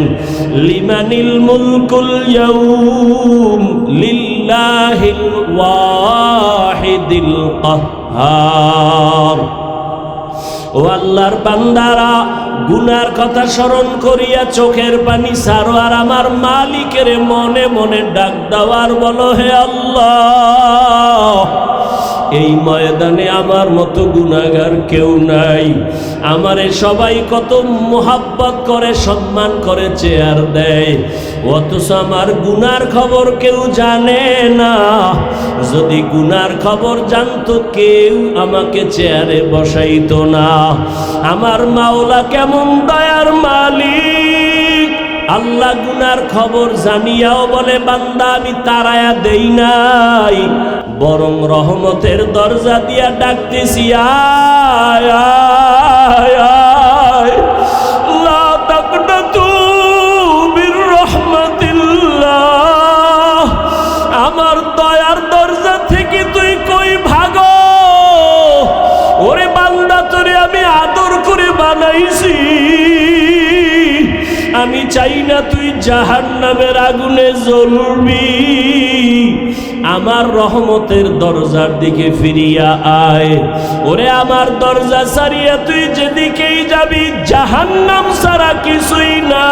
লিমানিল মুলকুল ইয়াউম লিল্লাহিল ওয়াহিদিল কাহ্হার। ও আল্লাহর বান্দারা, গুনার কথা স্মরণ করিয়া চোখের পানি ছাড়ো, আর আমার মালিকের মনে মনে ডাক দেওয়ার বলো, হে আল্লাহ, এই ময়দানে আমার মতো গুনাহগার কেউ নাই। আমারে সবাই কত মোহাব্বত করে, সম্মান করে, চেয়ার দেয়, অথচ আমার গুনার খবর কেউ জানে না। যদি গুনার খবর জানতো কেউ আমাকে চেয়ারে বসাইতো না। আমার মাওলা কেমন দয়ার মালিক! আল্লাহ গুনার খবর জানিয়াও বলে, বান্দা আমি তাড়ায়া দেই নাই, বরং রহমতের দরজা দিয়া ডাকতেছি, আয় আয় আয়, লা তাকনাতু মির রাহমাতিল্লাহ। আমার দয়ার দরজা থেকে তুই কই ভাগো? ওরে বান্দা, তোরে আমি আদর করে বানাইছি, আমি চাই না তুই জাহান্নামের আগুনে জ্বলবি। আমার রহমতের দরজার দিকে ফিরিয়া আয়। ওরে আমার দরজা ছাড়িয়া তুই যেদিকেই যাবি, জাহান্নাম ছাড়া কিছুই না।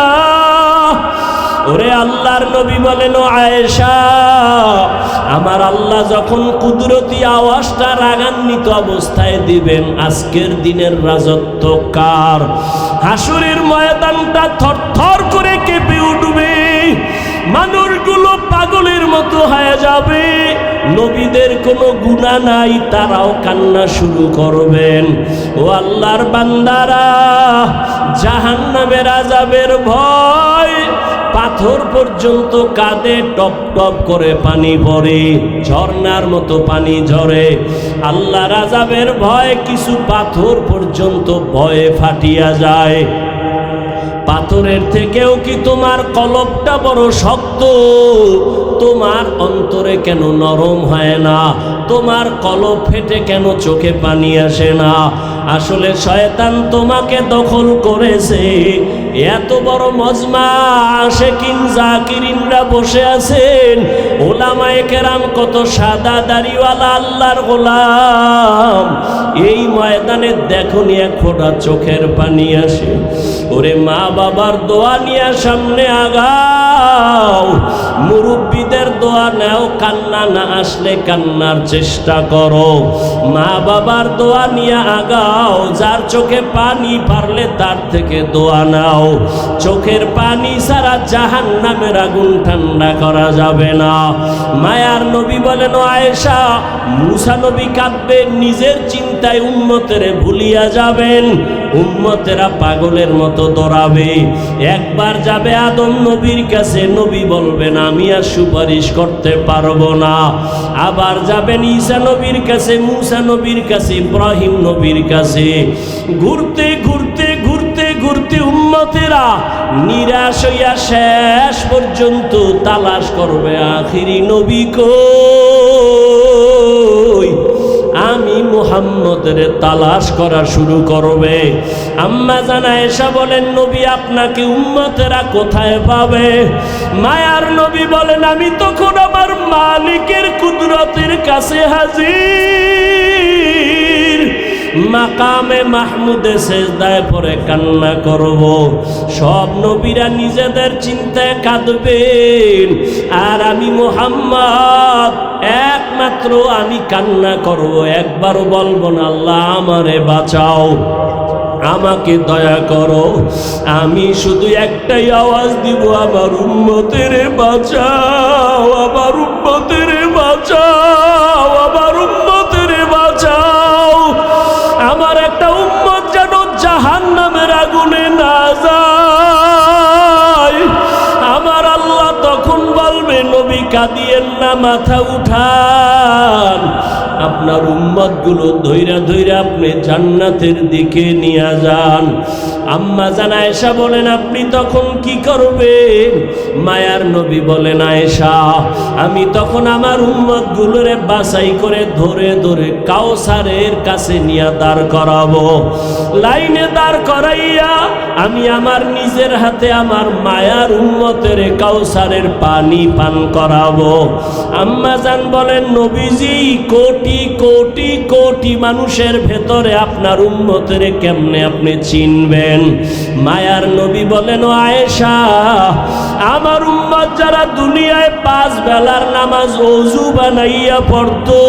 ওরে আল্লাহর নবী বলেন, ও আয়েশা, আমার আল্লাহ যখন কুদরতি আওয়াজটা রাগান্বিত অবস্থায় দিবেন, আজকের দিনের রাজত্ব কার? হাসরের ময়দানটা থরথর করে কেঁপে উঠবে, মানুষগুলো পাগলের মতো হয়ে যাবে। নবীদের কোনো গুনাহ নাই, তারাও কান্না শুরু করবেন। ও আল্লাহর বান্দারা, জাহান্নামের আযাবের ভয়, পাথর পর্যন্ত কাঁদে, টপ টপ করে পানি পড়ে, ঝর্ণার মতো পানি ঝরে। আল্লাহর আযাবের ভয় কিছু পাথর পর্যন্ত ভয়ে ফাটিয়া যায়। পাথরের থেকেও কি তোমার কলবটা বড় শক্ত? তোমার অন্তরে কেন নরম হয় না? তোমার কলব ফেটে কেন চোখে পানি আসে না? আসলে শয়তান তোমাকে দখল করেছে। এত বড় মজমা, আশিকিন জাকিরিনরা বসে আছেন, ওলামায়ে কেরাম কত সাদা দাড়িওয়ালা আল্লাহর গোলাম, এই ময়দানে দেখনি এক ফোঁটা চোখের পানি আসে। ওরে মা বাবার দোয়া নিয়ে সামনে আগাও, মুরব্বীদের দোয়া নাও, কান্না না আসলে কান্নার চেষ্টা করো। মা বাবার দোয়া নিয়ে আগাও, যার চোখে পানি পারলে তার থেকে দোয়া নাও। চোখের পানি ছাড়া জাহান্নামের আগুন ঠান্ডা করা যাবে না। মায়ার নবী বলেন, আয়েশা, মুসা নবী কাঁদবেন, নিজের চিন্তায় উম্মতের ভুলিয়া যাবেন। উম্মতেরা পাগলের মতো দৌড়াবে। একবার যাবে আদম নবীর কাছে, নবী বলবেন আমি আর সুপারিশ করতে পারবো না। আবার যাবেন ঈসা নবীর কাছে, মুসা নবীর কাছে, ইব্রাহিম নবীর কাছে। ঘুরতে ঘুরতে ঘুরতে ঘুরতে উম্মতেরা নিরাশ হইয়া শেষ পর্যন্ত তালাশ করবে, আখিরি নবী কই? আমি মুহাম্মদের তালাশ করা শুরু করবে। আম্মা জান আয়েশা বলেন, নবী আপনাকে উম্মতেরা কোথায় পাবে? মায়ার নবী বলেন, আমি তখন আমার মালিকের কুদরতের কাছে হাজির, মাকামে মাহমুদে সেজদায় পড়ে কান্না করব। সব নবীরা নিজেদের চিন্তায় কাঁদবেন, আর আমি মুহাম্মদ একমাত্র আমি কান্না করব, একবারও বলবো না আল্লাহ আমারে বাঁচাও, আমাকে দয়া করো। আমি শুধু একটাই আওয়াজ দিব, আমার উম্মতের বাঁচাও, আমার উম্মতের বাঁচাও, আমার উম্মতের বাঁচাও। আমার একটা উম্মত যেন জাহান্নামের আগুনে না যায়। আমার আল্লাহ তখন বলবে, নবী কাঁদিয়েন না, মাথা উঠান, আপনার উম্মতগুলো ধইরা ধইরা আপনি জান্নাতের দিকে নিয়ে যান। আম্মা জান আয়েশা বলেন, আপনি তখন কি করবেন? মায়ার নবী বলেন, আয়েশা, আমি তখন আমার উম্মতগুলোরে বাছাই করে ধরে ধরে কাউসারের কাছে নিয়ে দাঁড় করাবো। লাইনে দাঁড় করাইয়া আমি আমার নিজের হাতে আমার মায়ার উম্মতের কাউসারের পানি পান করাবো। আম্মা জান বলেন, নবীজি কোটি কোটি কোটি কোটি মানুষের ভেতরে আপনার উম্মতের কেমনে আপনি চিনবেন? মায়ার নবী বলেন, ও আয়েশা, আমার উম্মত যারা দুনিয়ায় 5 বেলার নামাজ ওযু বানাইয়া পড়তো,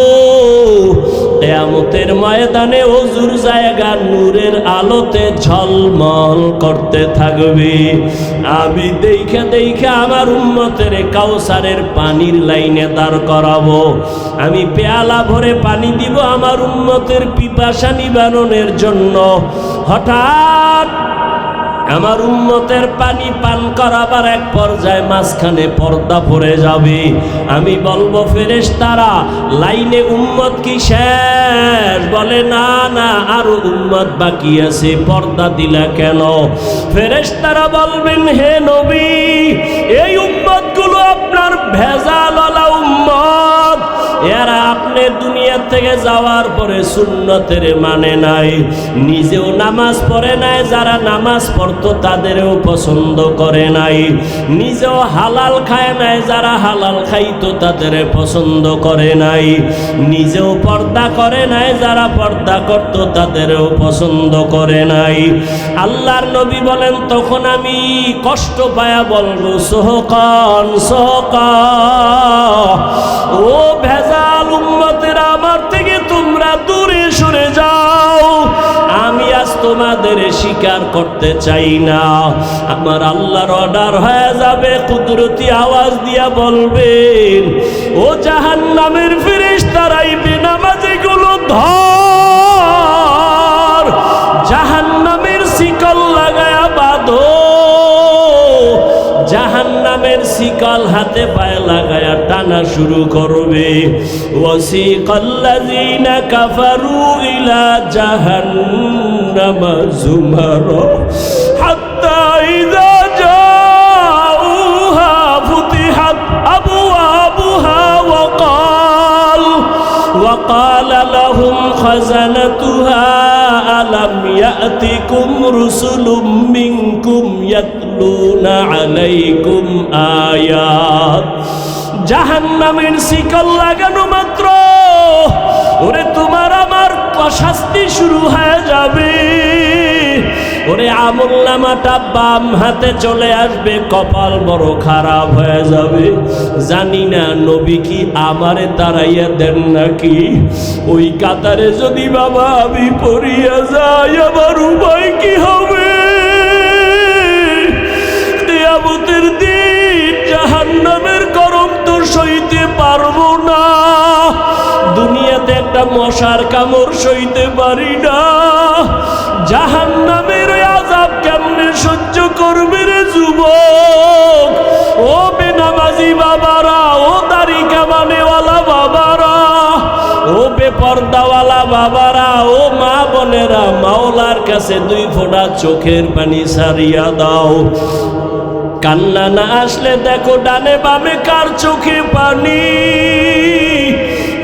কিয়ামতের ময়দানে ওযুর জায়গা নূরের আলোতে ঝলমল করতে থাকবে। আমি দেখে দেখে আমার উম্মতের কাউসারের পানির লাইনে দাঁড় করাবো। আমি পেয়ালা ভরে পানি দিব আমার উম্মতের পিপাসা নিবারণের জন্য। হঠাৎ আমার উম্মতের পানি পান করাবার এক পর্যায়ে মাঝখানে পর্দা পড়ে যাবে। আমি বলবো, ফেরেশতারা, লাইনে উম্মত কি শেষ? বলে, না না, আরো উম্মত বাকি আছে, পর্দা দিলা কেন? ফেরেশতারা বলবেন, হে নবী, এই উম্মতগুলো আপনার ভেজালওয়ালা উম্মত। এরা আপনি দুনিয়া থেকে যাওয়ার পরে সুন্নতের মানে নাই, নিজেও নামাজ পড়ে নাই, যারা নামাজ পড়তো তাদেরও পছন্দ করে নাই, নিজেও হালাল খায় নাই, যারা হালাল খাইতো তাদের পছন্দ করে নাই, নিজেও পর্দা করে নাই, যারা পর্দা করতো তাদেরও পছন্দ করে নাই। আল্লাহর নবী বলেন, তখন আমি কষ্ট পায়া বলবো, সোহকান সোহকা, ও ভেজাল উম্মতেরা, আমার থেকে তোমরা দূরে সরে যাও, আমি আজ তোমাদের স্বীকার করতে চাই না। আমার আল্লাহর অর্ডার হয়ে যাবে, কুদরতি আওয়াজ দিয়া বলবেন, ও জাহান্নামের ফেরেশতারা, বেনামাজিগুলো ধর, জাহান্নামের শিকল লাগায়া বাঁধো। জাহান্নামের শিকল হাতে পায়ে লাগায়া টানা শুরু করবে। ওয়াসিকাল্লাযীনা কাফারু ইলা জাহান্নামা যুমারা হাত্তা ইযা জাউহা ফুতিহাত আবওয়াবুহা وقال لهم خزنتها ألم يأتكم رسل منكم يتلون عليكم آيات। জাহান্নামের শিকল লাগানো মাত্র ওরে তোমার আমার শাস্তি শুরু হয়ে যাবে। ওরে আমলনামাটা বাম হাতে চলে আসবে, কপাল বড় খারাপ হয়ে যাবে। জানি না নবী কি আমারে তাড়াইয়া দেন নাকি। ওই কাতারে যদি বাবা আমি পড়িয়া যাই, আমার উপায় কি হবে? কিয়ামতের দিন জাহান্নামের গরম তো সইতে পারবো না। দুনিয়াতে একটা মশার কামড় সইতে পারি না, জাহান্নামের আযাব কেমনে সহ্য করবে রে যুবক? ও বেনামাজি বাবারা, ও দাড়ি কামানেওয়ালা বাবারা, ও বেপর্দাওয়ালা বাবারা, ও মা বোনেরা, মাওলার কাছে 2 ফোঁটা চোখের পানি সারিয়া দাও। কান্না না আসলে দেখো ডানে বামে কার চোখে পানি।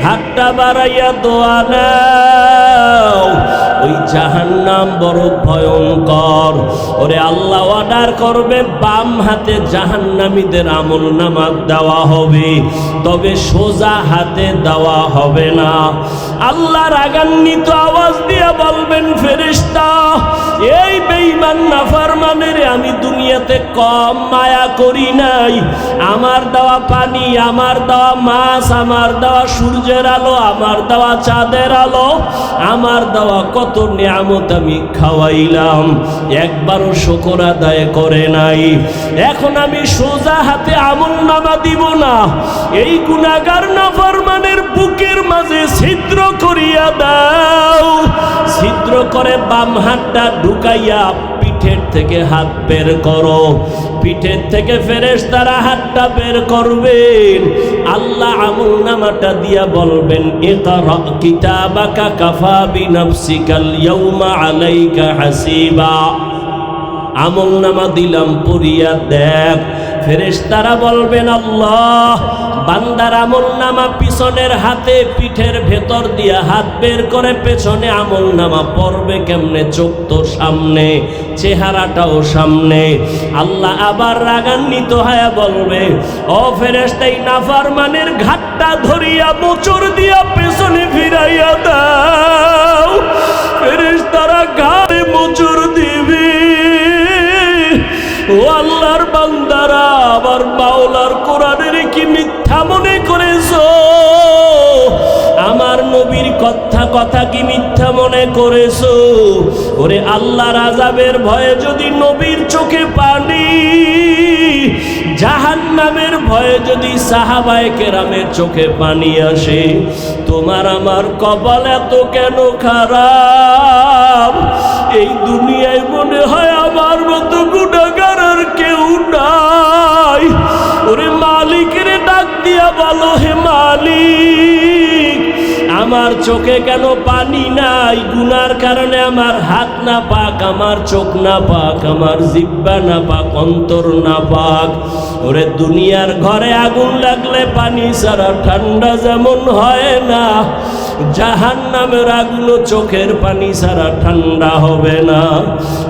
হাতটা বাড়াইয়া দোয়া নাও। ওই জাহান্নাম বড় ভয়ঙ্কর। ওরে আল্লাহ অর্ডার করবে, বাম হাতে জাহান্নামীদের আমলনামা দেওয়া হবে, তবে সোজা হাতে দেওয়া হবে না। আল্লাহ রাগান্বিত আওয়াজ দিয়া বলবেন, ফেরেশতা, এই বেঈমান নাফরমানের আমি দুনিয়াতে কম মায়া করি নাই। আমার দেওয়া পানি, আমার দেওয়া মাছ, আমার দেওয়া সূর্যের আলো, আমার দেওয়া চাঁদের আলো, আমার দেওয়া কত নিয়ামত আমি খাওয়াইলাম, একবারও শুকর আদায় করে নাই। এখন আমি সোজা হাতে আমলনামা দিব না, এই গুনাহগার নাফরমানের বুকের মাঝে ছিদ্র করিয়া দাও। ছিদ্র করে বাম হাতটা ঢুকাইয়া পিঠের থেকে হাত বের করো। পিঠের থেকে ফেরেশতারা হাতটা বের করবেন। আল্লাহ আমলনামাটা দিয়া বলবেন, ইকরা কিতাবাকা কাফা বিনাফসিকাল ইয়াউমা আলাইকা হাসিবা। আমলনামা দিলাম, পড়িয়া দেখ। ফেরেশতারা বলবেন, আল্লাহ, বান্দার আমলনামা পিছনের হাতে পিঠের ভেতর দিয়া হাত বের করে পেছনে আমলনামা পড়বে কেমনে? চোখ তো সামনে, চেহারাটাও সামনে। আল্লাহ আবার রাগান্বিত হয়ে বলবে, ও ফেরেশতা, এই নাফরমানের ঘাটটা ধরিয়া মোচড় দিয়া পেছনে ফিরাইয়া দাও। ফেরেশতারা ঘাড়ে মোচড় দিবে। ও আল্লাহর বান্দারা, আবার মাওলার কোরআনের কি মিথ্যা মনে করেছো? আমার নবীর কথা কি মিথ্যা মনে করেছো? ওরে আল্লাহর আযাবের ভয়ে যদি নবীর চোখে পানি, জাহান্নামের ভয়ে যদি সাহাবায়ে কেরামের চোখে পানি আসে, তোমার আমার কপাল এত কেন খারাপ? এই দুনিয়ায় মনে হয় আমার মতো গুনাহগার আর কেউ নাই। ওরে মালিকের ডাক দিয়া বলো, হে মালিক, আমার চোখে কেন পানি নাই? গুনার কারণে আমার হাত না পাক, আমার চোখ না পাক, আমার জিহ্বা না পাক, অন্তর না পাক। ওরে দুনিয়ার ঘরে আগুন লাগলে পানি ছাড়া ঠান্ডা যেমন হয় না, জাহান্নামের আগুনও চোখের পানি ছাড়া ঠান্ডা হবে না।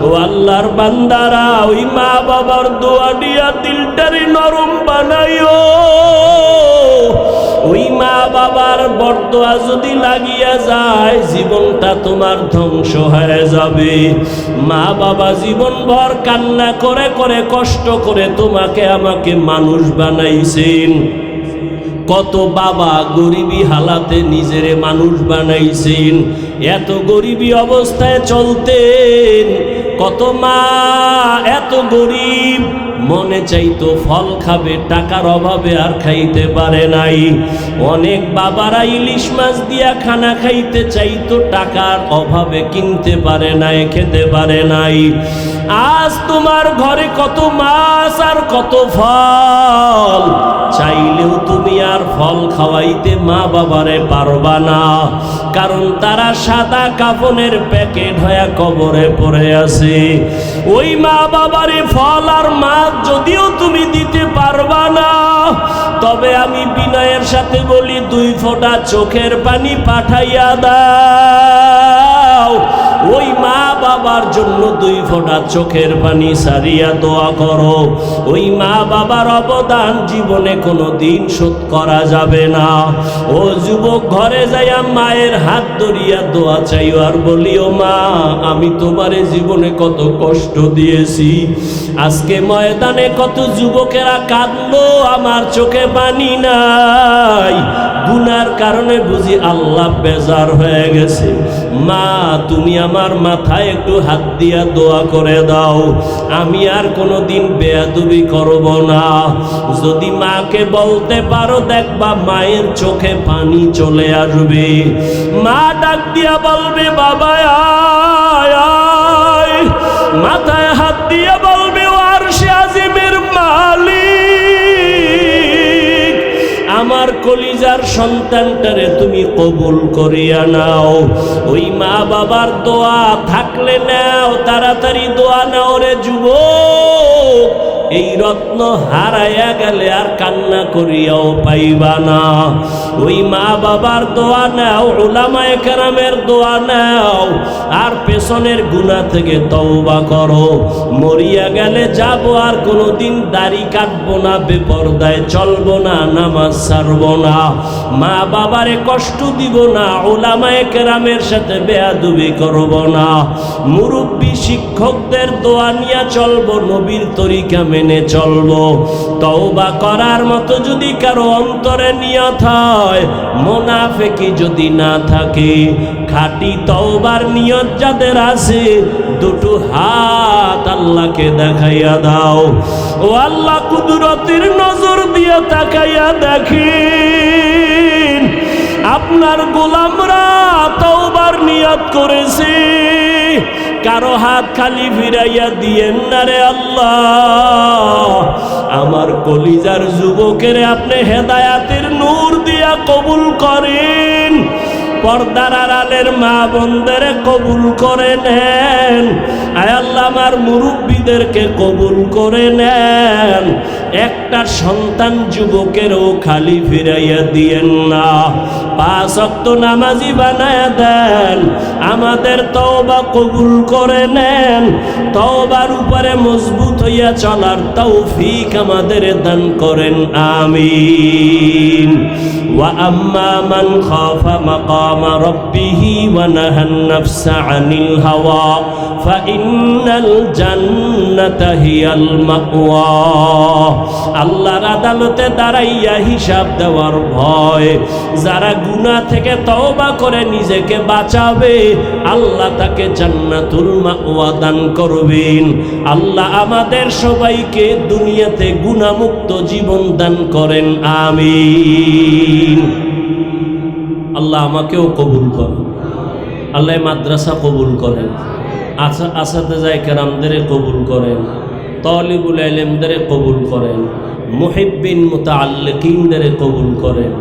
ও আল্লাহর বান্দারা, ওই মা বাবার দোয়া দিয়া দিলটারে নরম বানাইও। ওই মা বাবার বরদোয়া যদি লাগিয়া যায়, জীবনটা তোমার ধ্বংস হয়ে যাবে। মা বাবা জীবন ভর কান্না করে করে কষ্ট করে তোমাকে আমাকে মানুষ বানাইছেন। কত বাবা গরিবী হালাতে নিজেরে মানুষ বানাইছেন, এত গরিবী অবস্থায় চলতেন। কত মা এত গরিব, মনে চাইতো ফল খাবে, টাকার অভাবে আর খাইতে পারে নাই। অনেক বাবারা ইলিশ মাছ দিয়া খানা খাইতে চাইতো, টাকার অভাবে কিনতে পারে নাই, খেতে পারে নাই। আজ তোমার ঘরে কত মাছ আর কত ফল, চাইলেও তুমি আর ফল খাওয়াইতে মা বাবারে পারবা না, কারণ তারা সাদা কাফনের প্যাকেট হয়ে কবরে পড়ে আছে। ওই মা বাবারে ফল আর মাছ যদিও তুমি দিতে পারবা না, তবে আমি বিনয়ের সাথে বলি, 2 ফোঁটা চোখের পানি পাঠাইয়া দাও। ওই মা বাবার জন্য 2 ফোঁটা চোখের পানি সারিয়া দোয়া করো। ওই মা বাবার অবদান জীবনে কোনো দিন শোধ করা যাবে না। ও যুবক, ঘরে যাইয়া মায়ের হাত ধরিয়া দোয়া চাইও আর বলিও, মা, আমি তোমারে জীবনে কত কষ্ট দিয়েছি। আজকে ময়দানে কত যুবকেরা কাঁদলো, আমার চোখে পানি নাই। গুনার কারণে বুঝি আল্লাহ বেজার হয়ে গেছে। মা, তুমি আমার মাথায় একটু হাত দিয়া দোয়া করে দাও, আমি আর কোনোদিন বেয়াদবি করব না। যদি মাকে বলতে পারো, দেখবা মায়ের চোখে পানি চলে আসবে। মা ডাক দিয়া বলবে, বাবা আয় আয়। মাথায় হাত দিয়া বলবে, ও আরশে আজিমের মালিক, আমার কলিজার সন্তানটারে তুমি কবুল করিয়া নাও। ওই মা বাবার দোয়া থাকলে নাও, তাড়াতাড়ি দোয়া নাও রে যুবক। এই রত্ন হারাইয়া গেলে আর কান্না করিয়াও পাইবা না। ওই মা বাবার দোয়া নাও, উলামায়ে কেরামের দোয়া নাও, আর পেছনের গুনাহ থেকে তওবা করো। মরিয়া গেলে যাব, আর কোনোদিন দাড়ি কাটবো না, বেপরদায় চলবো না, নামাজ ছাড়বো না, মা বাবারে কষ্ট দিব না, উলামায়ে কেরামের সাথে বেয়াদবি করব না, মুরব্বী শিক্ষকদের দোয়া নিয়ে চলবো, নবীর তরিকা মেনে চলবো। তওবা করার মতো যদি কারো অন্তরে নিয়ত হয়, মুনাফিকি যদি না থাকে, খাঁটি তওবার নিয়ত যাদের আছে, 2 হাত আল্লাহকে দেখাইয়া দাও। ও আল্লাহ, কুদরতের নজর দিয়ে তাকাইয়া দেখেন, আপনার গোলামরা তওবার নিয়ত করেছে, কারো হাত খালি ফিরাইয়া দিয়েন না রে আল্লাহ। আমার কলিজার যুবকের আপনি হেদায়াতের নূর দিয়া কবুল করেন, পর্দার আড়ালের মা বোনদের কবুল করে নেন। আয় আল্লাহ আমার মুরব্বীদেরকে কবুল করে নেন, একটা সন্তান যুবকেরও খালি ফিরাইয়া দিয়েন না, 5 ওয়াক্ত নামাজি বানায়া দেন, আমাদের তওবা কবুল করে নেন, তওবার উপরে মজবুত হইয়া চলার তৌফিক আমাদের দান করেন, আমিন। ওয়া আম্মা মান খাফা মাকামা রাব্বিহি ওয়া নাহান নাফসা আনিল হাওয়া ফাইন্নাল জান্নাতা হিয়াল মাওয়া। আল্লাহর আদালতে দাঁড়াইয়া হিসাব দেওয়ার ভয়, যারা গুনাহ থেকে তওবা করে নিজেকে বাঁচাবে আল্লাহ তাকে জান্নাতুল মাওয়া দান করবেন। আল্লাহ আমাদের সবাইকে দুনিয়াতে গুনাহমুক্ত জীবন দান করেন, আমিন। আল্লাহ আমাকেও কবুল করেন, আল্লাহ মাদ্রাসা কবুল করেন, আসাতেজায়ে কেরামদের কবুল করেন, তালিবুল ইলমদের কবুল করেন, মুহিব্বিন মুতাআল্লিকিনদের কবুল করেন,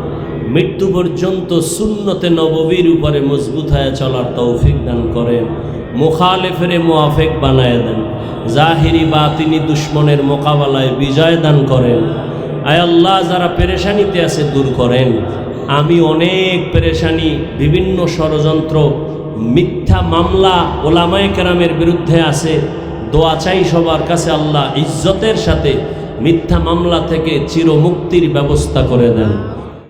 মৃত্যু পর্যন্ত সুন্নতে নববীর উপরে মজবুত হয়ে চলার তৌফিক দান করেন, মুখালিফের মুআফিক বানায় দেন, জাহিরি বাতিনি দুশ্মনের মোকাবেলায় বিজয় দান করেন। আয় আল্লাহ যারা পেরেশানিতে আছে দূর করেন। আমি অনেক পেরেশানি, বিভিন্ন ষড়যন্ত্র, মিথ্যা মামলা ওলামায়ে কেরামের বিরুদ্ধে আছে, দোয়া চাই সবার কাছে আল্লাহ ইজ্জতের সাথে মিথ্যা মামলা থেকে চিরমুক্তির ব্যবস্থা করে দেন।